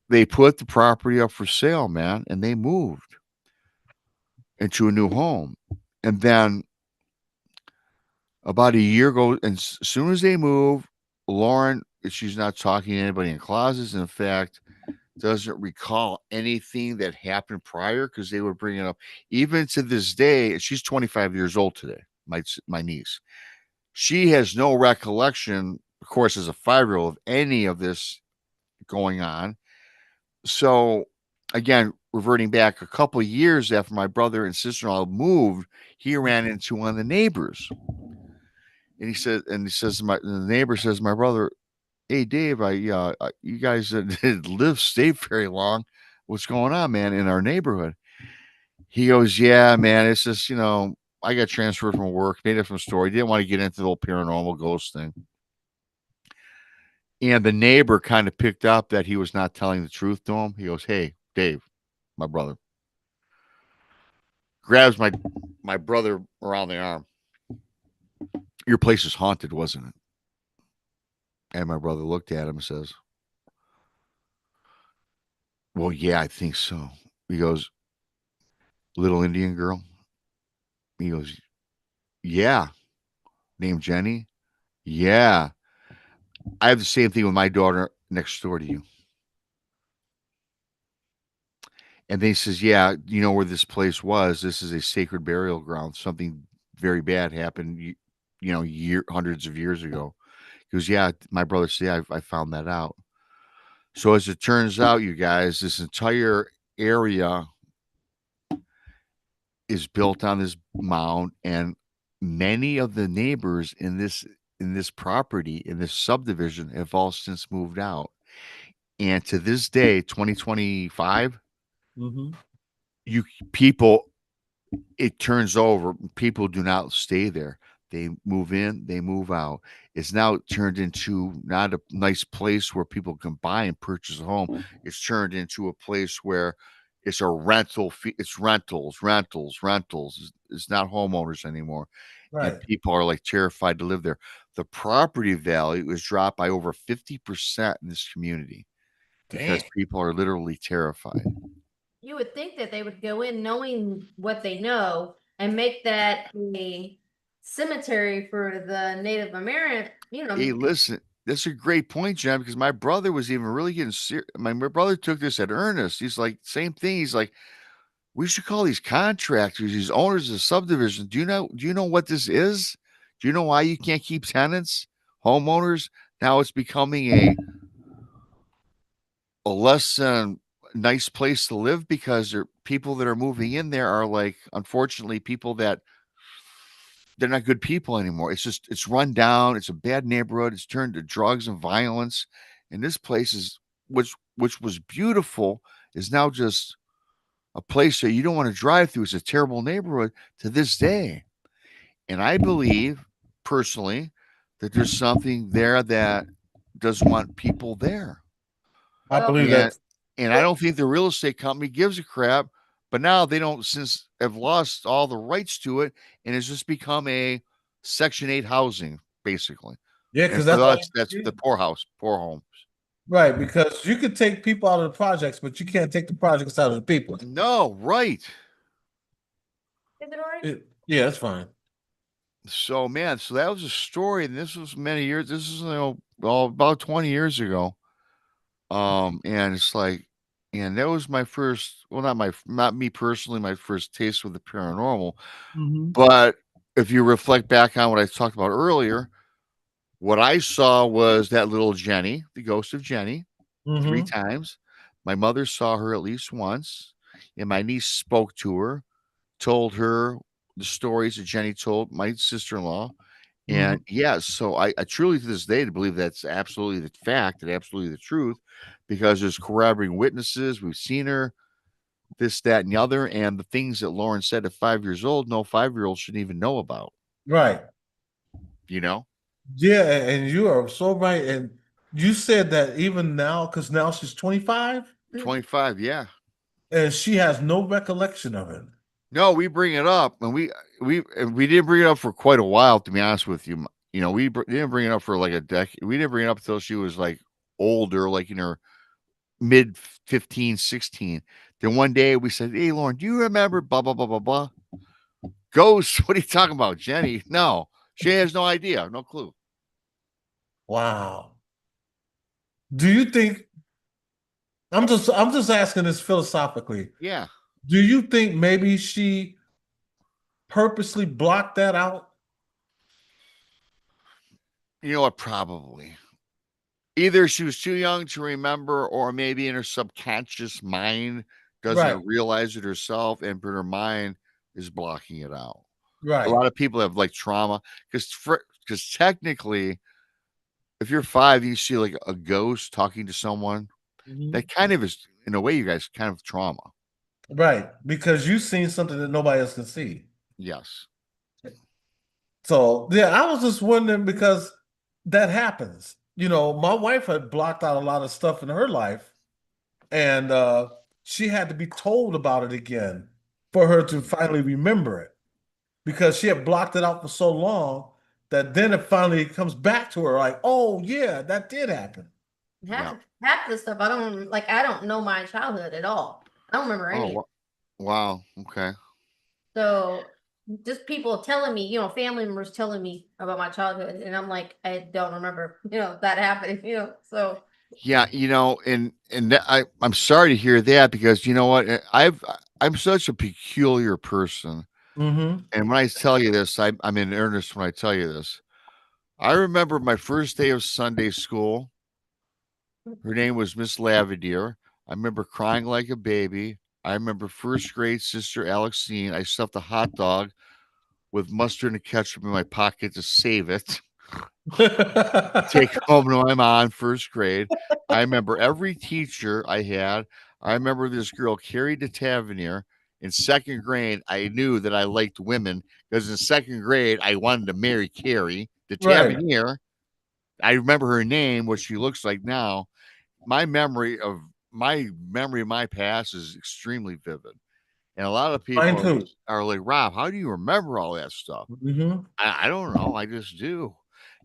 they put the property up for sale, man, and they moved into a new home. And then about a year ago, and as soon as they move, Lauren, she's not talking to anybody in closets. In fact, doesn't recall anything that happened prior because they would bring it up. Even to this day, she's 25 years old today, my niece. She has no recollection, of course, as a 5-year-old, of any of this going on. So, again, reverting back a couple of years after my brother and sister-in-law moved, he ran into one of the neighbors. And the neighbor says, my brother, hey Dave, you guys didn't stay very long. What's going on, man, in our neighborhood? He goes, yeah, man, it's just, I got transferred from work, made up some story. Didn't want to get into the whole paranormal ghost thing. And the neighbor kind of picked up that he was not telling the truth to him. He goes, hey, Dave, my brother, grabs my brother around the arm. Your place is haunted, wasn't it? And my brother looked at him and says, well, yeah, I think so. He goes, little Indian girl? He goes, yeah. Named Jenny? Yeah. I have the same thing with my daughter next door to you. And then he says, yeah, you know where this place was? This is a sacred burial ground. Something very bad happened, hundreds of years ago. He goes, yeah, my brother said, yeah, I found that out. So as it turns out, you guys, this entire area is built on this mound, and many of the neighbors in this property, in this subdivision, have all since moved out. And to this day, 2025, Mm-hmm. you people, it turns over. People do not stay there. They move in, they move out. It's now turned into not a nice place where people can buy and purchase a home. It's turned into a place where it's a rental fee. It's rentals. It's not homeowners anymore. And Right. people are like terrified to live there. The property value is dropped by over 50% in this community because Damn. people are literally terrified. You would think that they would go in knowing what they know and make that a cemetery for the Native American, Hey, listen, that's a great point, Jen, because my brother was even really getting serious. My brother took this at earnest. He's like, same thing. He's like, we should call these contractors, these owners of subdivisions. Do you know what this is? Do you know why you can't keep tenants, homeowners? Now it's becoming a less nice place to live because people that are moving in there are like, unfortunately, people that they're not good people anymore. It's run down. It's a bad neighborhood. It's turned to drugs and violence. And this place which was beautiful, is now just a place that you don't want to drive through. It's a terrible neighborhood to this day. And I believe personally that there's something there that doesn't want people there. I believe And that. and I don't think the real estate company gives a crap, But now they don't, since have lost all the rights to it, and it's just become a Section 8 housing, basically. Yeah, And because for that's us, all. that's the poor homes. Right, because you could take people out of the projects, but you can't take the projects out of the people. No, right. Is it already? Yeah, that's fine. So man, so that was a story, and this was many years. This is well, about 20 years ago. And it's like, and that was my first. Well, not me personally, my first taste with the paranormal. Mm-hmm. But if you reflect back on what I talked about earlier, what I saw was that little Jenny, the ghost of Jenny, 3 Mm-hmm. times. My mother saw her at least once, and my niece spoke to her, told her the stories that Jenny told my sister-in-law. Mm-hmm. And yeah, so I truly to this day to believe that's absolutely the fact and absolutely the truth because there's corroborating witnesses. We've seen her, this, that, and the other. And the things that Lauren said at 5 years old, no 5-year-old shouldn't even know about, Right. you know? Yeah, and you are so right. And you said that even now, because now she's 25 25, yeah. and she has no recollection of it. No, we bring it up, and we didn't bring it up for quite a while, to be honest with you. You know, didn't bring it up for like a decade. We didn't bring it up until she was like older, like in her mid 15, 16. Then one day we said, "Hey, Lauren, do you remember blah blah blah blah blah?" Ghost, what are you talking about, Jenny? No, she has no idea, no clue. Wow. Do you think I'm just asking this philosophically. Yeah, Do you think maybe she purposely blocked that out? you know what? Probably either she was too young to remember, or maybe in her subconscious mind Right, doesn't realize it herself, and but her mind is blocking it out. A right. lot of people have like trauma because technically, if you're 5 and you see like a ghost talking to someone, Mhm. that kind of is, in a way, you guys kind of trauma. Right, because you've seen something that nobody else can see. Yes. So, yeah, I was just wondering because that happens. My wife had blocked out a lot of stuff in her life, and she had to be told about it again for her to finally remember it because she had blocked it out for so long that then it finally comes back to her like, oh, yeah, that did happen. Yeah. Half the stuff I don't know my childhood at all. I don't remember any of it. Wow. Okay. So just people telling me, family members telling me about my childhood, and I'm like, I don't remember, that happening, so Yeah, and I'm sorry to hear that because you know what? I'm such a peculiar person. Mm-hmm. And when I tell you this, I'm in earnest when I tell you this. I remember my first day of Sunday school. Her name was Miss Lavadier. I remember crying like a baby. I remember first grade sister Alexine. I stuffed a hot dog with mustard and ketchup in my pocket to save it. Take home to my mom, first grade. I remember every teacher I had. I remember this girl, Carrie de Tavernier. In second grade, I knew that I liked women because in second grade, I wanted to marry Carrie de Right. Tavernier. I remember her name, what she looks like now. My memory of my past is extremely vivid. And a lot of people Mine too. are like, Rob, how do you remember all that stuff? Mm-hmm. I don't know. I just do.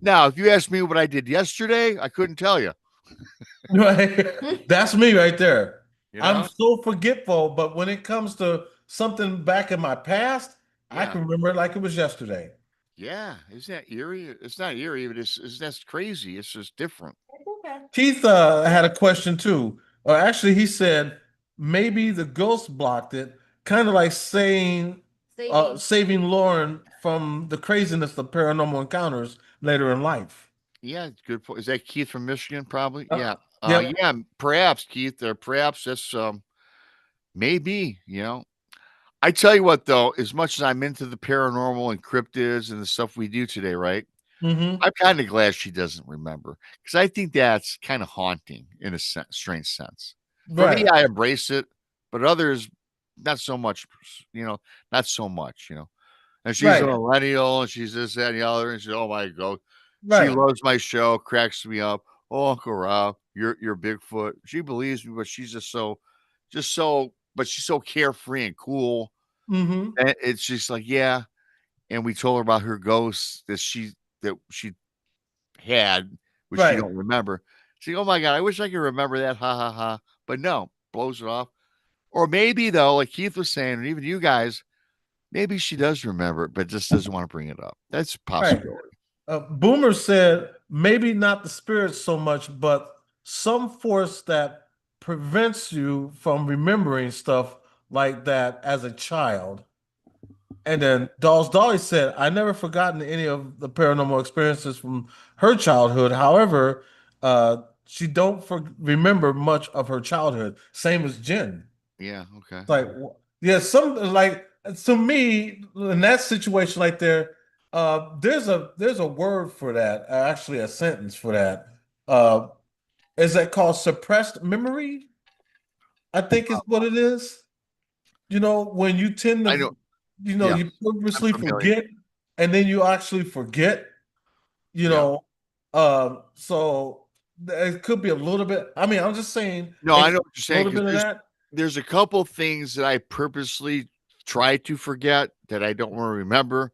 Now, if you ask me what I did yesterday, I couldn't tell you. Right. That's me right there. You I'm know? so forgetful, but when it comes to something back in my past, I Yeah. can remember it like it was yesterday. Yeah. Isn't that eerie? It's not eerie, but it's that's crazy. It's just different. okay. Keith had a question too. Or actually, he said maybe the ghost blocked it, kind of like Saving. saving Lauren from the craziness of paranormal encounters later in life. Yeah, good point. Is that Keith from Michigan? Probably. Uh, Yeah. yep. Yeah, perhaps Keith, or perhaps that's maybe. I tell you what though, as much as I'm into the paranormal and cryptids and the stuff we do today, right? Mm-hmm. I'm kind of glad she doesn't remember because I think that's kind of haunting in a strange sense. For me, Right. I embrace it, but others, not so much. You know, not so much. And she's a Right. millennial, and she's this, that, and the other, and she's oh my god, she Right. loves my show, cracks me up. Oh, Uncle Rob, you're Bigfoot. She believes me, but she's just so but she's so carefree and cool. Mm-hmm. And it's just like, yeah. And we told her about her ghosts that she had, which she Right. don't remember. She's like, oh my God, I wish I could remember that. Ha ha ha. But no, blows it off. Or maybe though, like Keith was saying, and even you guys, maybe she does remember it, but just doesn't want to bring it up. That's a Right. possibility. Boomer said maybe not the spirits so much, but some force that prevents you from remembering stuff like that as a child. And then Dolls Dolly said, I never forgotten any of the paranormal experiences from her childhood. However, she don't remember much of her childhood. Same as Jen. Yeah. Okay. Like, yeah, some like to me in that situation like there, there's a word for that, actually a sentence for that. Uh, is that called suppressed memory? I think is what it is. You know, when you tend I know. to, Yeah. you I'm purposely familiar. forget, and then you actually forget. You Yeah. know, so it could be a little bit. I mean, I'm just saying, No, it I could know what you're be a saying little bit of because that. there's a couple things that I purposely try to forget that I don't want to remember.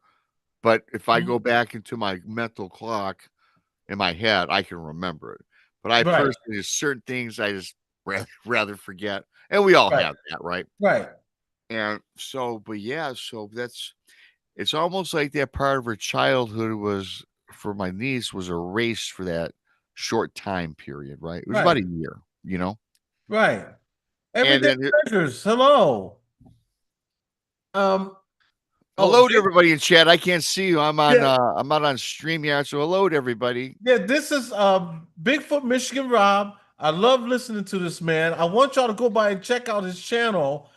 But if I Mhm. go back into my mental clock in my head, I can remember it. But I Right, personally, there's certain things I just rather forget, and we all right, have that, right? right, And so, but yeah, so it's almost like that part of her childhood was for my niece was erased for that short time period, right? It was about right, a year, you know. right. And Everyday then treasures. Hello. Um. Oh, hello to everybody in chat. I can't see you. yeah, I'm out on StreamYard, so hello to everybody. yeah. This is Bigfoot Michigan Rob. I love listening to this man. I want y'all to go by and check out his channel.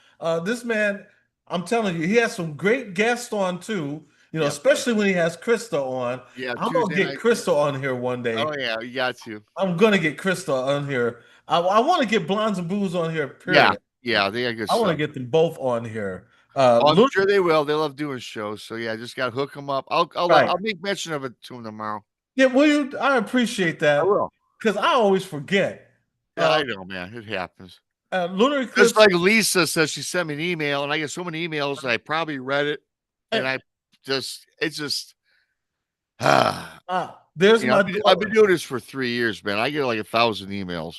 This man, I'm telling you, he has some great guests on too. You know, Yep. especially when he has Krista on. Yeah, I'm gonna Tuesday get night. Krista on here one Oh day. yeah, you got to. I'm gonna get Krista on here. I want to get Blondes and Booze on here. Yeah, Period. yeah, they got good I want to stuff. get them both on here. Oh, I'm Look, sure they will. They love doing shows. So yeah, just gotta hook them up. right. I'll make mention of it to them tomorrow. Yeah, will you? I appreciate I that will. because I always forget. Yeah, Uh, I know, man. It happens. Lunar Just Eclipse. like Lisa says, she sent me an email, and I get so many emails, and I probably read it, uh, and it's just, There's my I've been daughter. doing this for 3 years, man. I get like 1,000 emails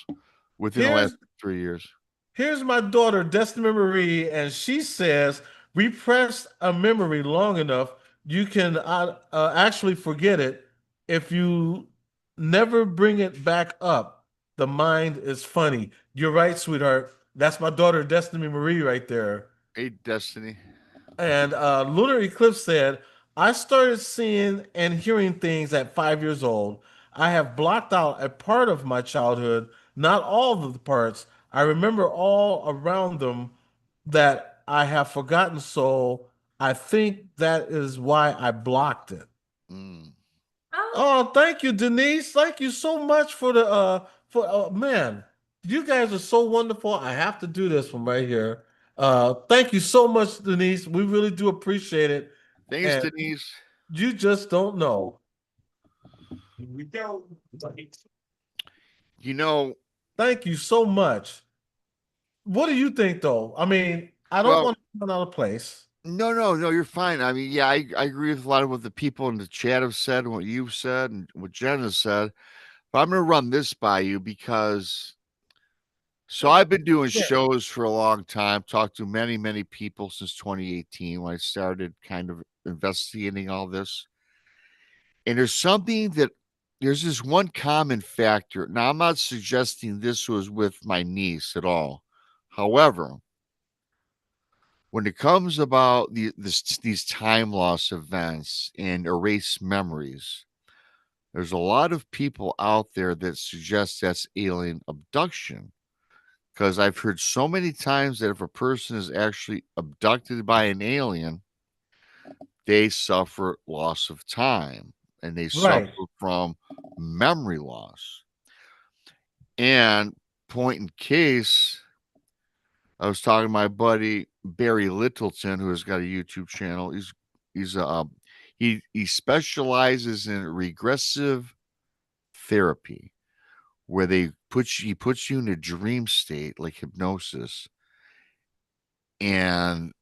within the last Here's 3 years. here's my daughter, Destiny Marie, and she says, repress a memory long enough, you can actually forget it. If you never bring it back up, the mind is funny. You're right, sweetheart. That's my daughter, Destiny Marie, right there. Hey, Destiny. And Lunar Eclipse said, I started seeing and hearing things at 5 years old. I have blocked out a part of my childhood, not all of the parts. I remember all around them that I have forgotten. So I think that is why I blocked it. Mm. Oh, Oh, thank you, Denise. Thank you so much for the man. You guys are so wonderful. I have to do this one right here. Thank you so much, Denise. We really do appreciate it. Thanks, And Denise. you just don't know. Here we go. You know, Thank you so much. What do you think, though? I mean, I don't well, want to run out of place. no, you're fine. I mean, yeah, I agree with a lot of what the people in the chat have said, and what you've said, and what Jen has said. But I'm going to run this by you because so I've been doing Yeah, shows for a long time, talked to many people since 2018 when I started kind of investigating all this. And there's this one common factor. Now, I'm not suggesting this was with my niece at all. However, when it comes about these time loss events and erased memories, there's a lot of people out there that suggest that's alien abduction. Because I've heard so many times that if a person is actually abducted by an alien, they suffer loss of time and they suffer right. from memory loss. And point in case, I was talking to my buddy Barry Littleton, who has got a YouTube channel. He's he specializes in regressive therapy, where he puts you in a dream state like hypnosis, and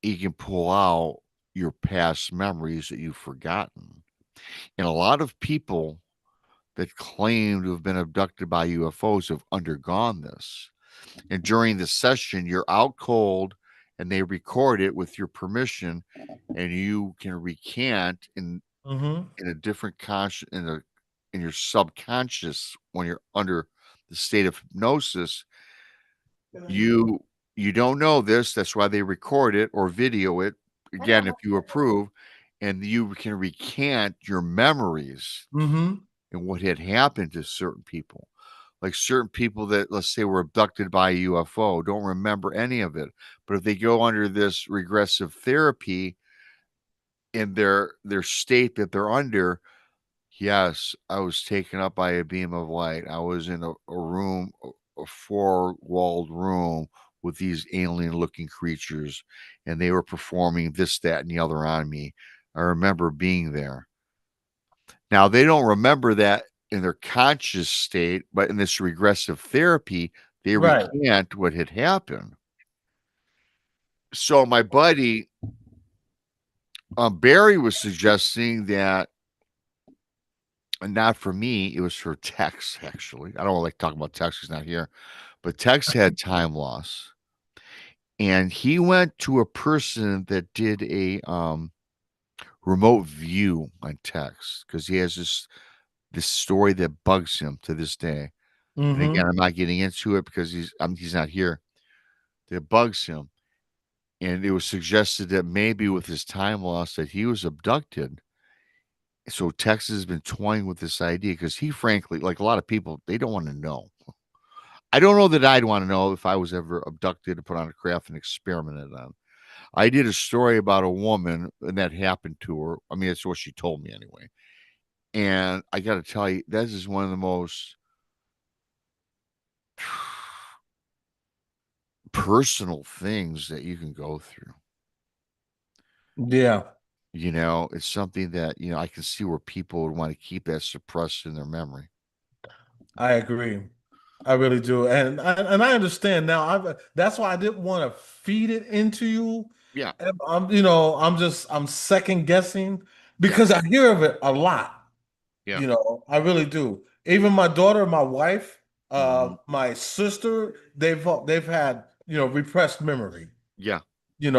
you can pull out your past memories that you've forgotten. And a lot of people that claim to have been abducted by UFOs have undergone this. And during the session, you're out cold and they record it with your permission, and you can recant in a different conscious in your subconscious when you're under the state of hypnosis. You don't know this, that's why they record it or video it, again, if you approve, and you can recant your memories Mm-hmm. and what had happened to certain people. Like certain people that, let's say, were abducted by a UFO don't remember any of it, but if they go under this regressive therapy in their state that they're under, yes, I was taken up by a beam of light. I was in a room, a four-walled room with these alien-looking creatures, and they were performing this, that, and the other on me. I remember being there. Now, they don't remember that in their conscious state, but in this regressive therapy, they Right. recant what had happened. So my buddy, Barry, was suggesting that, and not for me, it was for Tex, actually. I don't like talking about Tex, he's not here, but Tex had time loss. And he went to a person that did a remote view on Tex because he has this story that bugs him to this day. And again, Mm-hmm. I'm not getting into it because he's not here. That bugs him. And it was suggested that maybe with his time loss that he was abducted. So Texas has been toying with this idea because he frankly, like a lot of people, they don't want to know. I don't know that I'd want to know if I was ever abducted and put on a craft and experimented on. I did a story about a woman and that happened to her. I mean, that's what she told me anyway. And I got to tell you, that is one of the most personal things that you can go through. Yeah, It's something that, I can see where people would want to keep that suppressed in their memory. I agree. I really do, and I understand now. That's why I didn't want to feed it into you. Yeah. And I'm second guessing Yeah. because I hear of it a lot. Yeah. I really do. Even my daughter, my wife, Mhm. my sister, they've had repressed memory. Yeah. And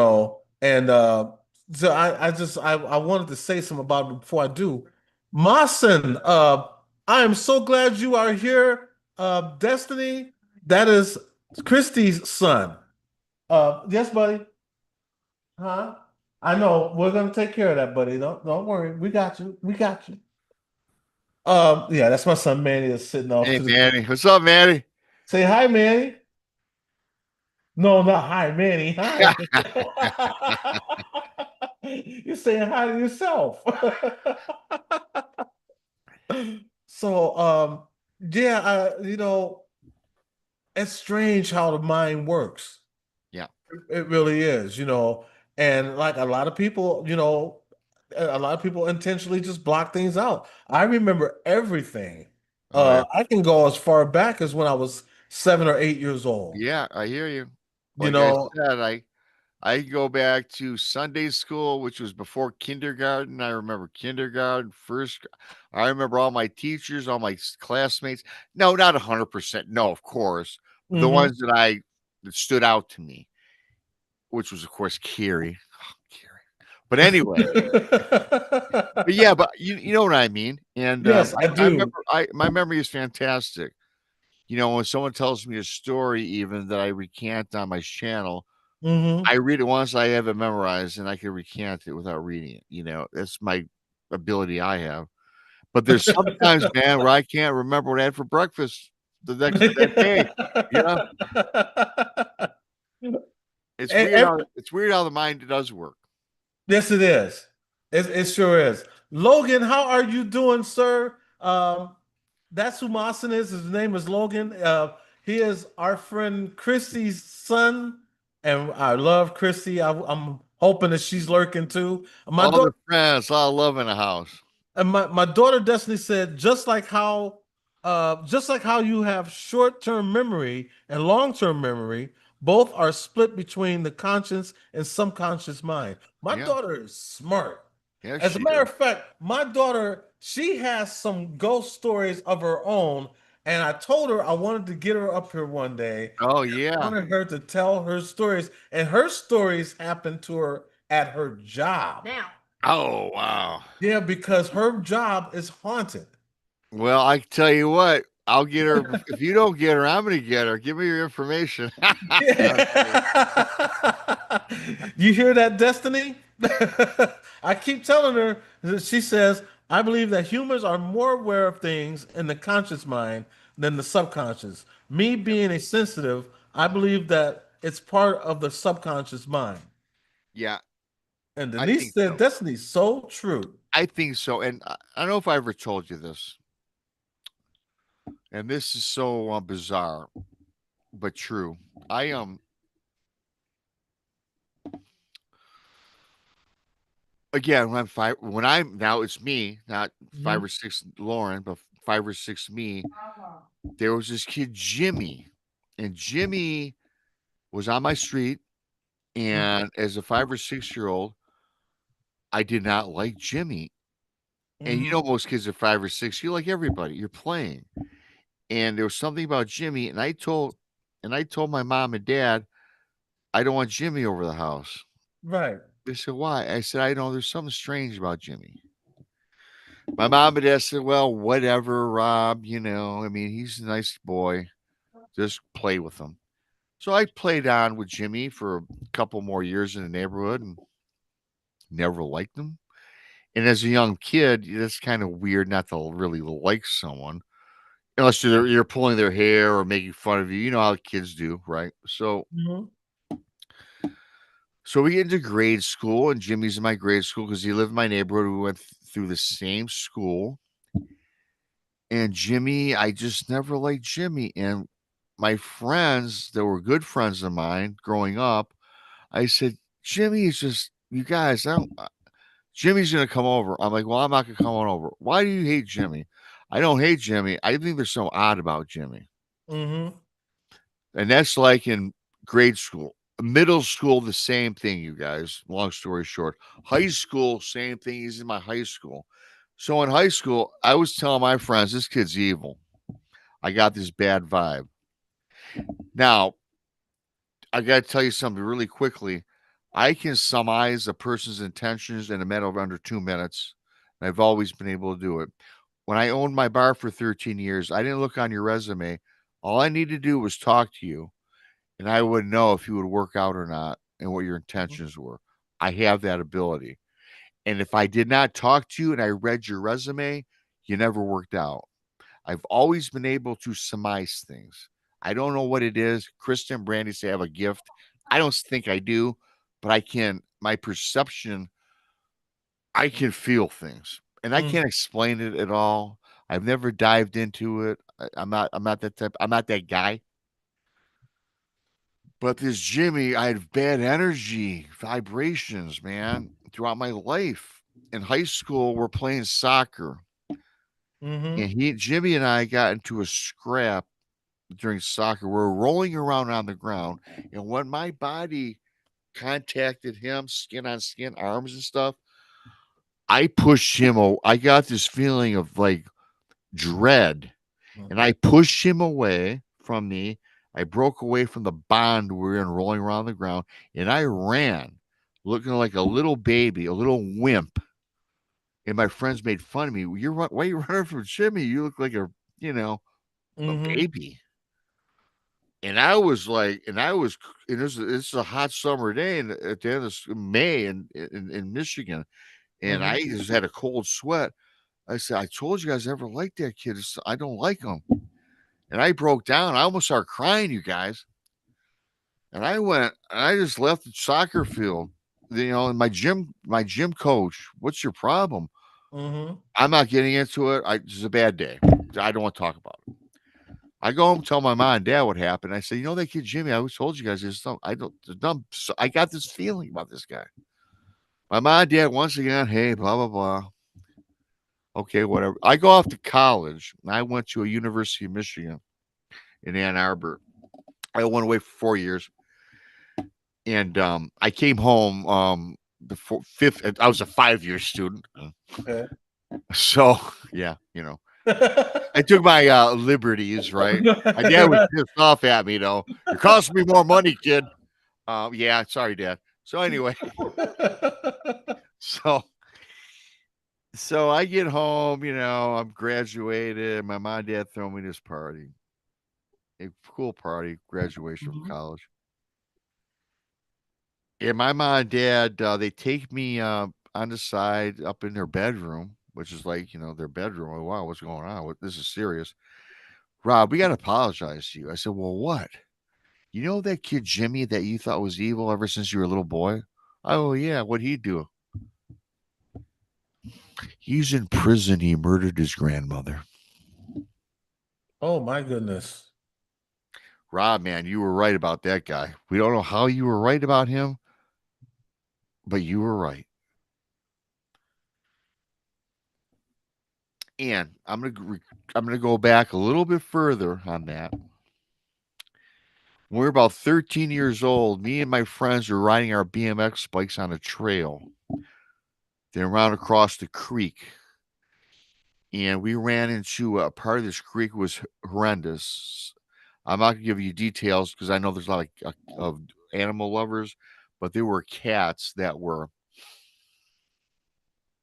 so I wanted to say something about it before I do. Masen, I am so glad you are here. Destiny, that is Christy's son. Yes, buddy. Huh? I know we're gonna take care of that, buddy. Don't worry. We got you. We got you. Yeah, that's my son Manny that's sitting off Hey, to the. Manny. What's up, Manny? Say hi, Manny. No, not hi, Manny. Hi. You're saying hi to yourself. So, yeah, it's strange how the mind works. Yeah. It really is, and like a lot of people intentionally just block things out. I remember everything. Oh, yeah. I can go as far back as when I was 7 or 8 years old. Yeah, I hear you. You Like I know, said, I go back to Sunday school, which was before kindergarten. I remember kindergarten, I remember all my teachers, all my classmates. No, not 100%. No, of course. But the mhm. ones that stood out to me, which was, of course, Carrie. Oh, Carrie. But anyway, but yeah, but you know what I mean. And Yes, I I do. remember my memory is fantastic. When someone tells me a story, even that I recant on my channel, Hmm. I read it once, I have it memorized, and I can recant it without reading it. That's my ability I have. But there's sometimes, man, where I can't remember what I had for breakfast that day. You know, And, it's weird how the mind does work. yes, it is. It sure is. Logan, how are you doing, sir? That's who Mason is. His name is Logan. He is our friend Christy's son, and I love Christy. I'm hoping that she's lurking too. My All the daughter friends, a lot of love in the house. and my daughter Destiny said, just like how you have short-term memory and long-term memory, Both are split between the conscious and subconscious mind. My Yeah. daughter is smart. Yeah, As a she matter is. of fact, my daughter, she has some ghost stories of her own. And I told her I wanted to get her up here one day. Oh, I yeah. wanted her to tell her stories. And her stories happened to her at her job. Now, Oh, wow. Yeah, because her job is haunted. Well, I tell you what, I'll get her. If you don't get her, I'm going to get her. Give me your information. You hear that, Destiny? I keep telling her that she says, I believe that humans are more aware of things in the conscious mind than the subconscious. Me being a sensitive, I believe that it's part of the subconscious mind. Yeah, And I Denise think said, so. Destiny's so true. I think so. And I don't know if I ever told you this. And this is so bizarre, but true. I again when I'm now it's me, not five Mhm. or six Lauren, but 5 or 6 me. There was this kid Jimmy, and Jimmy was on my street. And as a 5 or 6 year old, I did not like Jimmy. And you Mhm. know, most kids are 5 or 6. You like everybody. You're playing. And there was something about Jimmy, and I told my mom and dad, I don't want Jimmy over the house. Right. They said, why? I said, I know there's something strange about Jimmy. My mom and dad said, well, whatever, Rob, I mean, he's a nice boy. Just play with him. So I played on with Jimmy for a couple more years in the neighborhood and never liked him. And as a young kid, that's kind of weird not to really like someone unless you're pulling their hair or making fun of you. You know how kids do, right? So Mhm. so we get into grade school, and Jimmy's in my grade school because he lived in my neighborhood. We went through the same school. And Jimmy, I just never liked Jimmy. And my friends that were good friends of mine growing up, I said, Jimmy is just, you guys, Jimmy's going to come over. I'm like, well, I'm not going to come on over. Why do you hate Jimmy? I don't hate Jimmy. I think there's something odd about Jimmy. Mhm. And that's like in grade school. Middle school, the same thing, you guys. Long story short. High school, same thing. He's in my high school. So in high school, I was telling my friends, this kid's evil. I got this bad vibe. Now, I got to tell you something really quickly. I can surmise a person's intentions in a matter of under 2 minutes. And I've always been able to do it. When I owned my bar for 13 years, I didn't look on your resume. All I needed to do was talk to you, and I would know if you would work out or not and what your intentions were. I have that ability. And if I did not talk to you and I read your resume, you never worked out. I've always been able to surmise things. I don't know what it is. Kristen and Brandy say I have a gift. I don't think I do, but I can. My perception, I can feel things, and I Mhm. can't explain it at all. I've never dived into it. I'm not. I'm not that type. I'm not that guy. But this Jimmy, I had bad energy, vibrations, man, throughout my life. In high school, we're playing soccer, and Mhm. Jimmy and I got into a scrap during soccer. We're rolling around on the ground, and when my body contacted him, skin on skin, arms and stuff, I pushed him. I got this feeling of like dread, and I pushed him away from me. I broke away from the bond we were in, rolling around the ground, and I ran, looking like a little baby, a little wimp. And my friends made fun of me. Why are you running from Jimmy? You look like a Mhm. baby. And I was like, and this is a hot summer day, and at the end of May in Michigan, and I Mhm. just had a cold sweat. I said, I told you guys I never liked that kid. I don't like him. And I broke down. I almost started crying, you guys. And I just left the soccer field. And my gym coach, what's your problem? Mhm. I'm not getting into it. This is a bad day. I don't want to talk about it. I go home and tell my mom and dad what happened. I said, that kid Jimmy, I always told you guys there's some I don't there's none, so I got this feeling about this guy. My mom and dad once again, hey, blah blah blah. Okay, whatever. I go off to college. And I went to a University of Michigan in Ann Arbor. I went away for 4 years. And I came home fifth. I was a 5-year student, Okay. so yeah, I took my liberties, right? My dad was pissed off at me, though. You're costing me more money, kid. Yeah, sorry, Dad. So anyway, so I get home, I'm graduated. My mom and dad throw me this party, a cool party, graduation from Mhm. college. And my mom and dad, they take me on the side up in their bedroom, which is like, their bedroom. Oh, wow, what's going on? This is serious. Rob, we got to apologize to you. I said, well, what? You know that kid Jimmy that you thought was evil ever since you were a little boy? Oh, yeah. What'd he do? He's in prison. He murdered his grandmother. Oh my goodness. Rob, man, you were right about that guy. We don't know how you were right about him, but you were right. And I'm gonna go back a little bit further on that. When we were about 13 years old, me and my friends were riding our BMX bikes on a trail. Then ran across the creek, and we ran into a part of this creek was horrendous. I'm not gonna give you details because I know there's a lot of animal lovers, but there were cats that were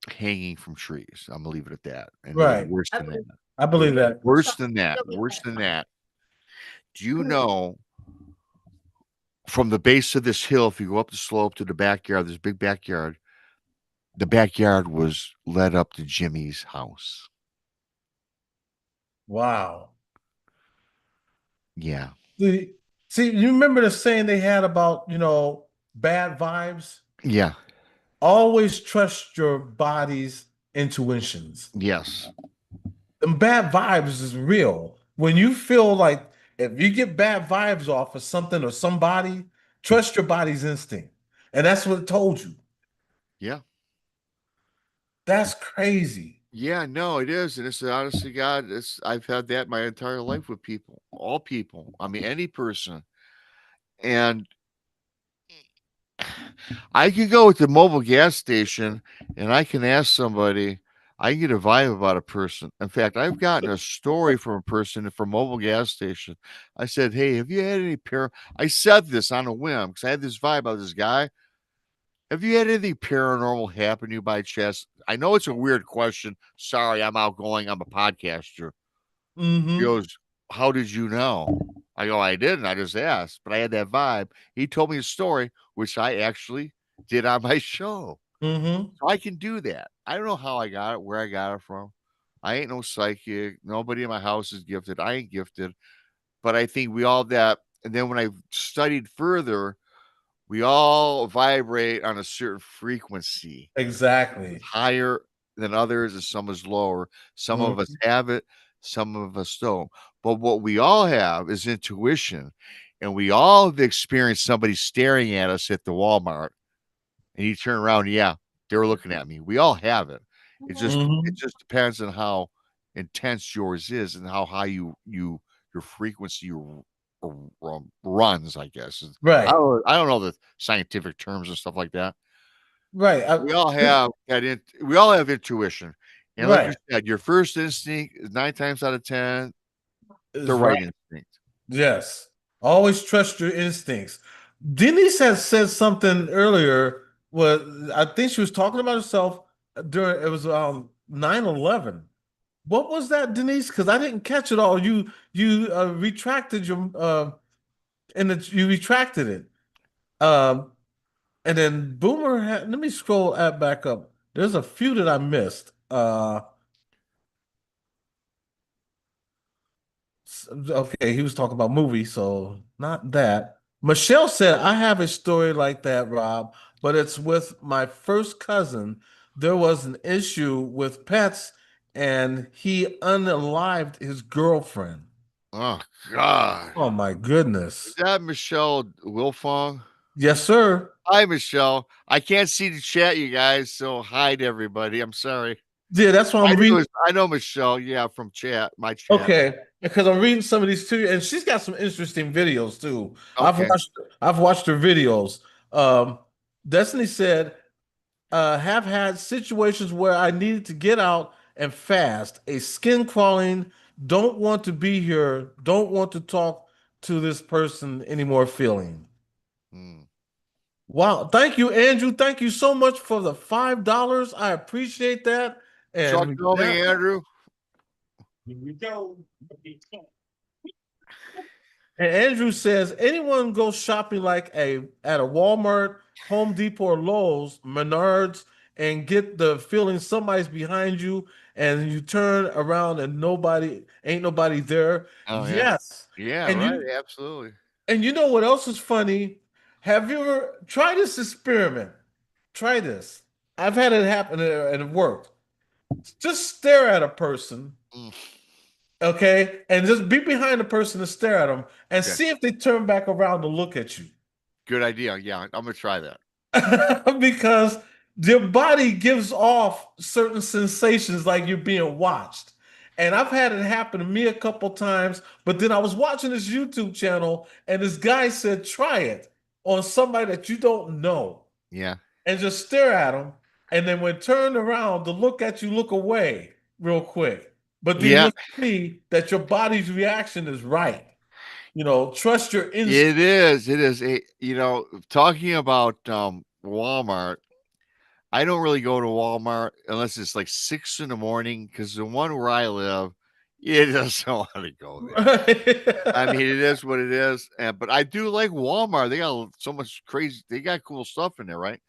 hanging from trees. I'm gonna leave it at that, and it was Right. worse than that. I believe that. Worse than that. Worse than that. Do you know from the base of this hill, if you go up the slope to the backyard, this big backyard, the backyard was led up to Jimmy's house. Wow. Yeah. See, you remember the saying they had about, bad vibes? Yeah. Always trust your body's intuitions. Yes. And bad vibes is real. When you feel like if you get bad vibes off of something or somebody, trust your body's instinct. And that's what it told you. Yeah. That's crazy. Yeah, no, it is. And it's honestly, God, I've had that my entire life with people, all people. I mean, any person. And I could go to the mobile gas station and I can ask somebody, I can get a vibe about a person. In fact, I've gotten a story from a person from a mobile gas station. I said, hey, have you had any I said this on a whim because I had this vibe about this guy. Have you had anything paranormal happen to you by chance? I know it's a weird question. Sorry, I'm outgoing. I'm a podcaster. He Mm-hmm. goes, how did you know? I go, I didn't. I just asked, but I had that vibe. He told me a story, which I actually did on my show. Mm-hmm. So I can do that. I don't know how I got it, where I got it from. I ain't no psychic. Nobody in my house is gifted. I ain't gifted. But I think we all that. And then when I studied further, we all vibrate on a certain frequency. Exactly. Higher than others and some is lower. Some of us Mhm. have it, some of us don't. But what we all have is intuition. And we all have experienced somebody staring at us at the Walmart and you turn around, yeah, they were looking at me. We all have it. It Mhm. just depends on how intense yours is and how high your frequency runs, I guess. Right. I don't know the scientific terms and stuff like that. Right. We all have we all have intuition. And like you Right. said, your first instinct is 9 times out of 10 the Is right. right instinct. Yes. Always trust your instincts. Denise has said something earlier. Was I think she was talking about herself during it was 9/11. What was that, Denise? Because I didn't catch it all. You retracted your you retracted it. Um, and then Boomer had, let me scroll back up. There's a few that I missed. Okay, he was talking about movies, so not that. Michelle said, I have a story like that, Rob, but it's with my first cousin. There was an issue with pets, and he unalived his girlfriend. Oh God. Oh my Is goodness. that Michelle Wilfong? Yes, sir. Hi, Michelle. I can't see the chat, you guys, so hi to everybody. I'm sorry. Yeah, that's why I'm reading. I know Michelle, yeah, from chat, my chat. Okay, because I'm reading some of these too, and she's got some interesting videos too. Okay. I've watched her videos. Um, Destiny said, have had situations where I needed to get out and fast. A skin crawling, don't want to be here, don't want to talk to this person anymore feeling. Hmm. Wow. Thank you, Andrew. Thank you so much for the $5. I appreciate that. Chuck And told me, Andrew. Here we go. And Andrew says, anyone go shopping like at a Walmart, Home Depot, or Lowe's, Menards, and get the feeling somebody's behind you, and you turn around and ain't nobody there. Oh yeah. Yes. Yeah, And right. you Absolutely. and you know what else is funny? Have you ever tried this experiment? Try this. I've had it happen and it worked. Just stare at a person, Mm, okay, and just be behind the person and stare at them and okay. see if they turn back around to look at you. Good idea. Yeah, I'm gonna try that. Because your body gives off certain sensations like you're being watched. And I've had it happen to me a couple times, but then I was watching this YouTube channel and this guy said, try it on somebody that you don't know Yeah. and just stare at them. And then when turned around to look at you, look away real quick. But then Yeah. you'll see that your body's reaction is right. Trust your instinct. It is. It is. Talking about Walmart, I don't really go to Walmart unless it's like 6 in the morning because the one where I live, it doesn't want to go there. I mean, it is what it is. But I do like Walmart. They got so much crazy. They got cool stuff in there, right?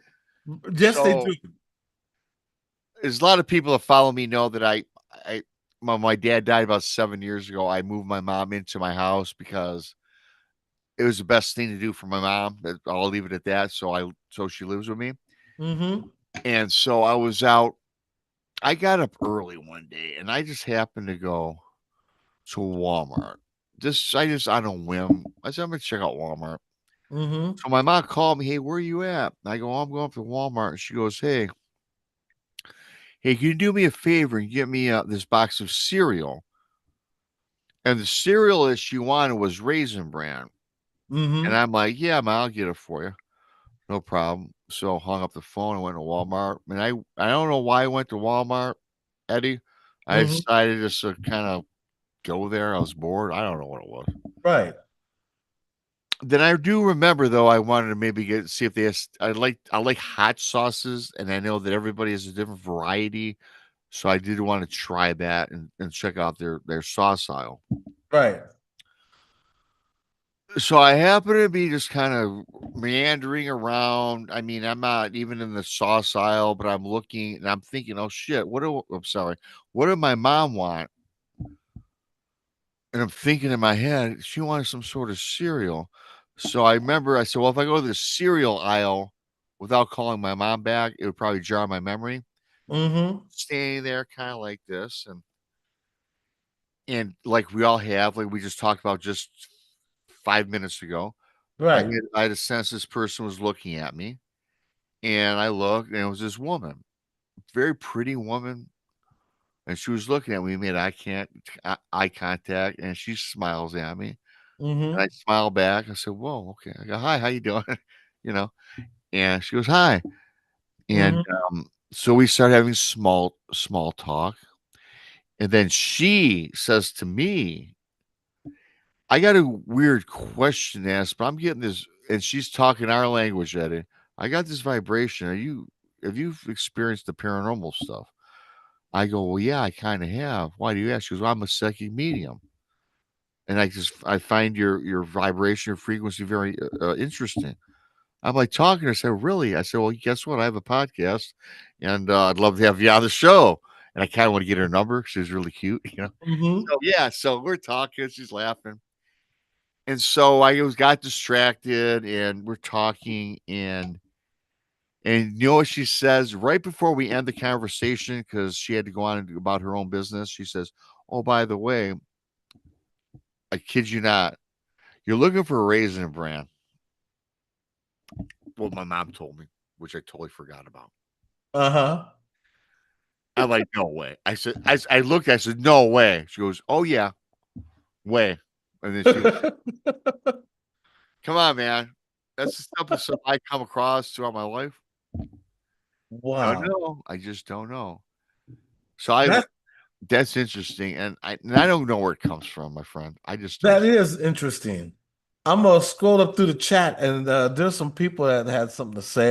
Yes, they So do. there's a lot of people that follow me know that my dad died about 7 years ago. I moved my mom into my house because it was the best thing to do for my mom. I'll leave it at that. So she lives with me. Mm-hmm. And so I was out. I got up early one day and I just happened to go to Walmart. I just on a whim. I said, I'm gonna check out Walmart. Mm-hmm. So my mom called me, hey, where are you at? I go, I'm going to Walmart. And she goes, hey, can you do me a favor and get me this box of cereal? And the cereal that she wanted was Raisin Bran. And Mm-hmm. I'm like, yeah, man, I'll get it for you. No problem. So hung up the phone and went to Walmart. And I don't know why I went to Walmart, Eddie. I Mm-hmm. decided just to kind of go there. I was bored. I don't know what it was. Right. Then I do remember though I wanted to maybe see if they has, I like hot sauces and I know that everybody has a different variety. So I did want to try that and check out their sauce aisle. Right. So I happen to be just kind of meandering around. I mean, I'm not even in the sauce aisle, but I'm looking and I'm thinking, oh shit, I'm sorry, what did my mom want? And I'm thinking in my head, she wanted some sort of cereal. So I remember I said, well, if I go to the cereal aisle without calling my mom back, it would probably jar my memory. Mm-hmm. Standing there kind of like this and like we all have, like we just talked about just 5 minutes ago. Right. I had a sense this person was looking at me, and I looked, and it was this woman, very pretty woman, and she was looking at me. We made eye contact, and she smiles at me, and I Mm-hmm. smile back. I said, "Whoa, okay." I go, "Hi, how you doing?" you know, and she goes, "Hi," and Mm-hmm. so we start having small talk, and then she says to me, I got a weird question to ask, but I'm getting this, and she's talking our language, Eddie. I got this vibration. Have you experienced the paranormal stuff? I go, well, yeah, I kind of have. Why do you ask? She goes, well, I'm a psychic medium, and I find your vibration, your frequency very interesting. I'm like talking to her. I said, really? I said, well, guess what? I have a podcast, and I'd love to have you on the show. And I kind of want to get her number. She was really cute, you know. Mm-hmm. So yeah, so we're talking. She's laughing. And so I got distracted and we're talking and you know what she says right before we end the conversation because she had to go on and do about her own business. She says, "Oh, by the way, I kid you not, you're looking for a raisin brand." Well, my mom told me, which I totally forgot about. Uh-huh. I'm like, "No way." I looked, I said, "No way." She goes, "Oh yeah, way." And then she goes, "Come on, man." That's the stuff that I come across throughout my life. Don't Wow. know. I just don't know. So I That that's interesting, and I don't know where it comes from, my friend. I just don't. that is interesting. I'm gonna scroll up through the chat, and there's some people that had something to say.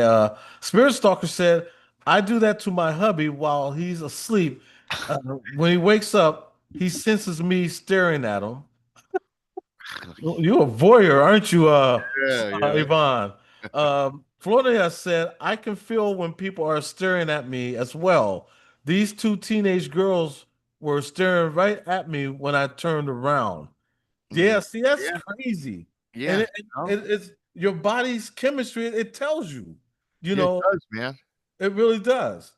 Spirit Stalker said, "I do that to my hubby while he's asleep. When he wakes up, he senses me staring at him. You're a voyeur, aren't you, Yeah, yeah. Yvonne?" Florida said, "I can feel when people are staring at me as well. These two teenage girls were staring right at me when I turned around." Yeah, Mhm. see, that's Yeah, crazy. And yeah. No, it's your body's chemistry, it tells you, you yeah, it know, does, man. it really does.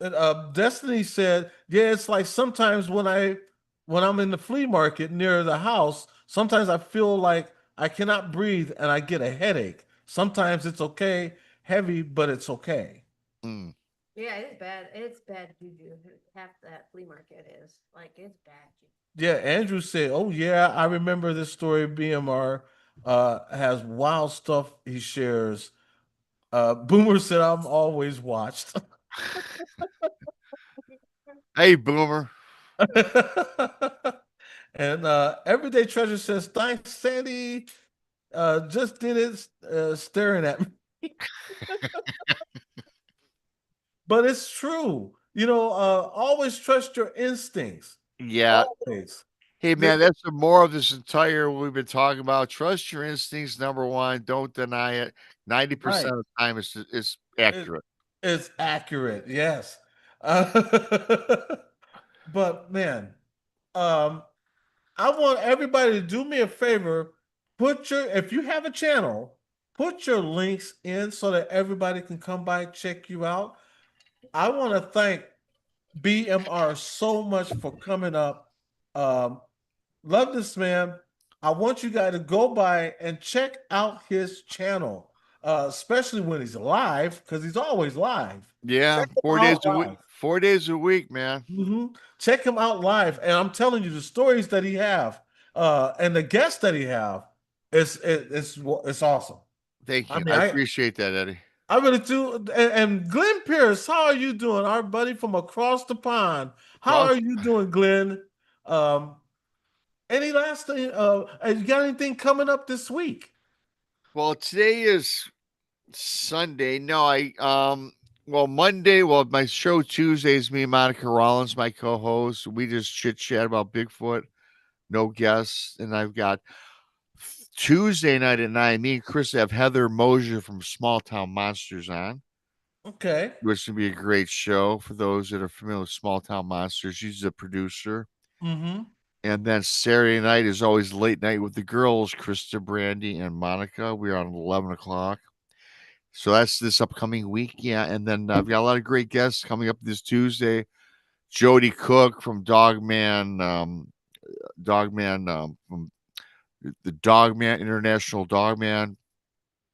And Destiny said, yeah, it's like sometimes when I'm in the flea market near the house, sometimes I feel like I cannot breathe and I get a headache. Sometimes it's okay, heavy, but it's okay. Mm. Yeah, it's bad. It's bad juju. Half that flea market is like it's bad juju. Yeah, Andrew said, "Oh yeah, I remember this story. BMR has wild stuff he shares." Boomer said, "I'm always watched." Hey, Boomer. And Everyday Treasure says, "Thanks, Sandy. Just did it, staring at me." But it's true. Always trust your instincts. Yeah. Always. Hey, The- man, that's the more of this entire we've been talking about. Trust your instincts, number one. Don't deny it. 90% right. of the time, it's It, accurate. it's accurate. Yes. Uh, but man, um, I want everybody to do me a favor. If you have a channel, put your links in so that everybody can come by, check you out. I want to thank BMR so much for coming up. Um, Love this man. I want you guys to go by and check out his channel, especially when he's live, because he's always live. Yeah, Check him 4 days out a week. live. 4 days a week, man. Check him out live, and I'm telling you, the stories that he have, and the guests that he have, it's awesome. Thank I you. mean, I I appreciate that, Eddie. I really do. And Glenn Pierce, how are you doing, our buddy from across the pond? How Cross. are you doing, Glenn? Um, any last thing? You got anything coming up this week? Well, today is Sunday. No, well, Monday, well, my show Tuesday is me and Monica Rollins, my co-host. We just chit chat about Bigfoot, no guests. And I've got Tuesday night at 9, me and Chris have Heather Mosier from Small Town Monsters on, Okay. which would be a great show for those that are familiar with Small Town Monsters. She's a producer. Mm-hmm. And then Saturday night is always late night with the girls, Krista, Brandy, and Monica. We're on 11 o'clock. So that's this upcoming week. Yeah. And then I've got a lot of great guests coming up this Tuesday. Jody Cook from from the Dogman, International Dogman.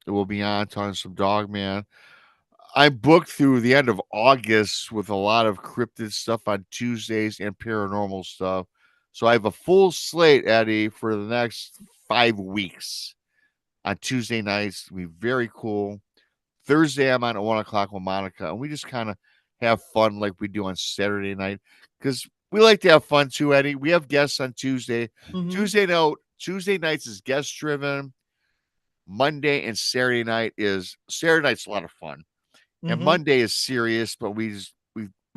Will be on talking some Dogman. I'm booked through the end of August with a lot of cryptid stuff on Tuesdays and paranormal stuff. So I have a full slate, Eddie, for the next 5 weeks on Tuesday nights. It'll be very cool. Thursday, I'm on at 1 o'clock with Monica, and we just kind of have fun like we do on Saturday night because we like to have fun too, Eddie. We have guests on Tuesday. Mm-hmm. Tuesday nights is guest driven. Monday and Saturday night's a lot of fun. And Mm-hmm. Monday is serious, but we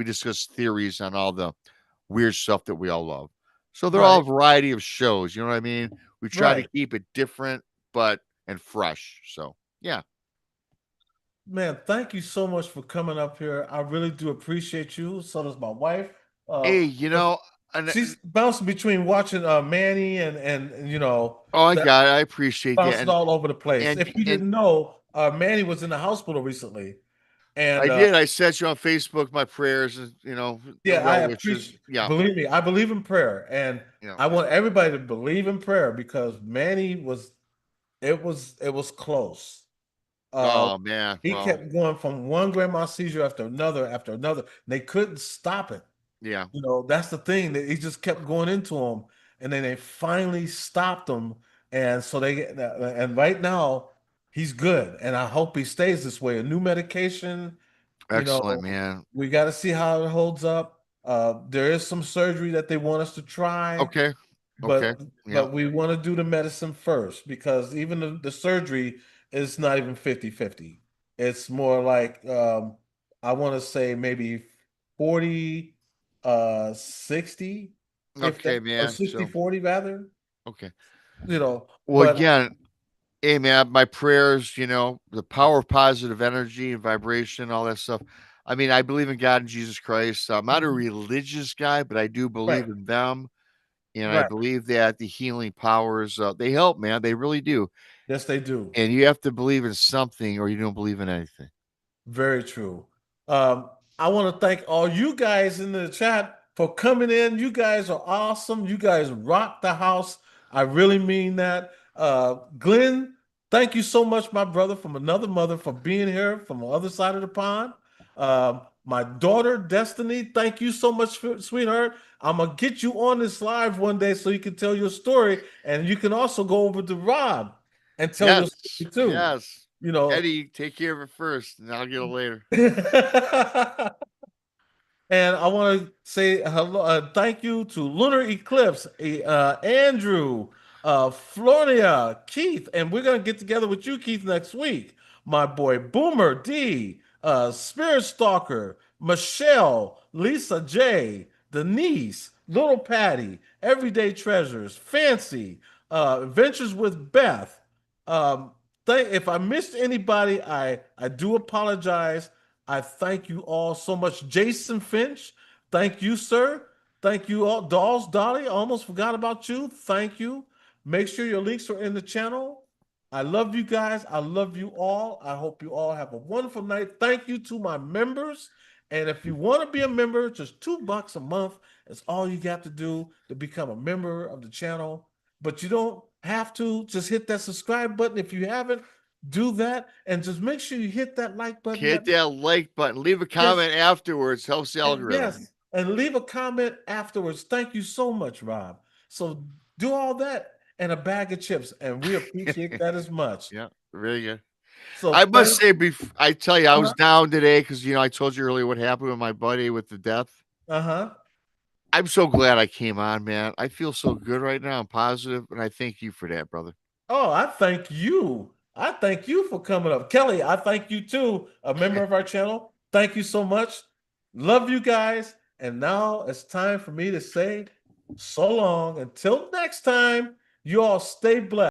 discuss theories on all the weird stuff that we all love. So they're all Right. a variety of shows. You know what I mean? We try to Right. keep it different, but and fresh. So yeah. Man, thank you so much for coming up here. I really do appreciate you. So does my wife. Hey, Because and she's bouncing between watching Manny and oh, I that got it. I appreciate that. bouncing all over the place. And If you and didn't know, Manny was in the hospital recently. I And did. I sent you on Facebook my prayers and the yeah, I well wishes. appreciate. Yeah, Believe me, I believe in prayer, and yeah. I want everybody to believe in prayer because Manny was. It was close. Uh, Oh man. he Well, kept going from one grandma seizure after another after another. They couldn't stop it. yeah. That's the thing that he just kept going into them, and then they finally stopped him. And so and right now he's good, and I hope he stays this way. A new medication, you Excellent, know, man. we got to see how it holds up. There is some surgery that they want us to try, Okay. Okay. Yeah. but we want to do the medicine first because even the surgery is not even 50-50. It's more like I want to say maybe 40 60 if that Okay, or man. 60 So 40 rather, okay. Well, but again, hey man, my prayers, the power of positive energy and vibration, all that stuff. I mean, I believe in God and Jesus Christ. I'm not a Mhm. religious guy, but I do believe Right, in them. And I right. believe that the healing powers, they help, man. They really do. Yes, they do. And you have to believe in something or you don't believe in anything. Very true. I want to thank all you guys in the chat for coming in. You guys are awesome. You guys rock the house. I really mean that. Glenn, thank you so much, my brother from another mother, for being here from the other side of the pond. My daughter, Destiny, thank you so much, sweetheart. I'm going to get you on this live one day so you can tell your story. And you can also go over to Rob and tell your Yes. story too. Yes. You know, Eddie, take care of it first, and I'll get it later. And I want to say hello, thank you to Lunar Eclipse, Andrew, Floria, Keith, and we're gonna get together with you, Keith, next week. My boy Boomer D, Spirit Stalker, Michelle, Lisa J, Denise, Little Patty, Everyday Treasures, Fancy, Adventures with Beth. Um, if I missed anybody, I do apologize. I thank you all so much. Jason Finch, thank you, sir. Thank you all. Dolls, Dolly, I almost forgot about you. Thank you. Make sure your links are in the channel. I love you guys. I love you all. I hope you all have a wonderful night. Thank you to my members. And if you want to be a member, just $2 a month is all you got to do to become a member of the channel. But you don't have to. Just hit that subscribe button if you haven't. Do that and just make sure you hit that like button. Hit that like button. Leave a Yes, comment afterwards. Helps the algorithm. yes, and leave a comment afterwards. Thank you so much, Rob. So do all that and a bag of chips, and we appreciate that as much. Yeah, very good. So I must thank. say, I tell you, I was Uh-huh. down today because I told you earlier what happened with my buddy with the death. Uh-huh. I'm so glad I came on, man. I feel so good right now. I'm positive, and I thank you for that, brother. Oh, I thank you. I thank you for coming up. Kelly, I thank you too, a member of our channel. Thank you so much. Love you guys. And now it's time for me to say so long. Until next time, you all stay blessed.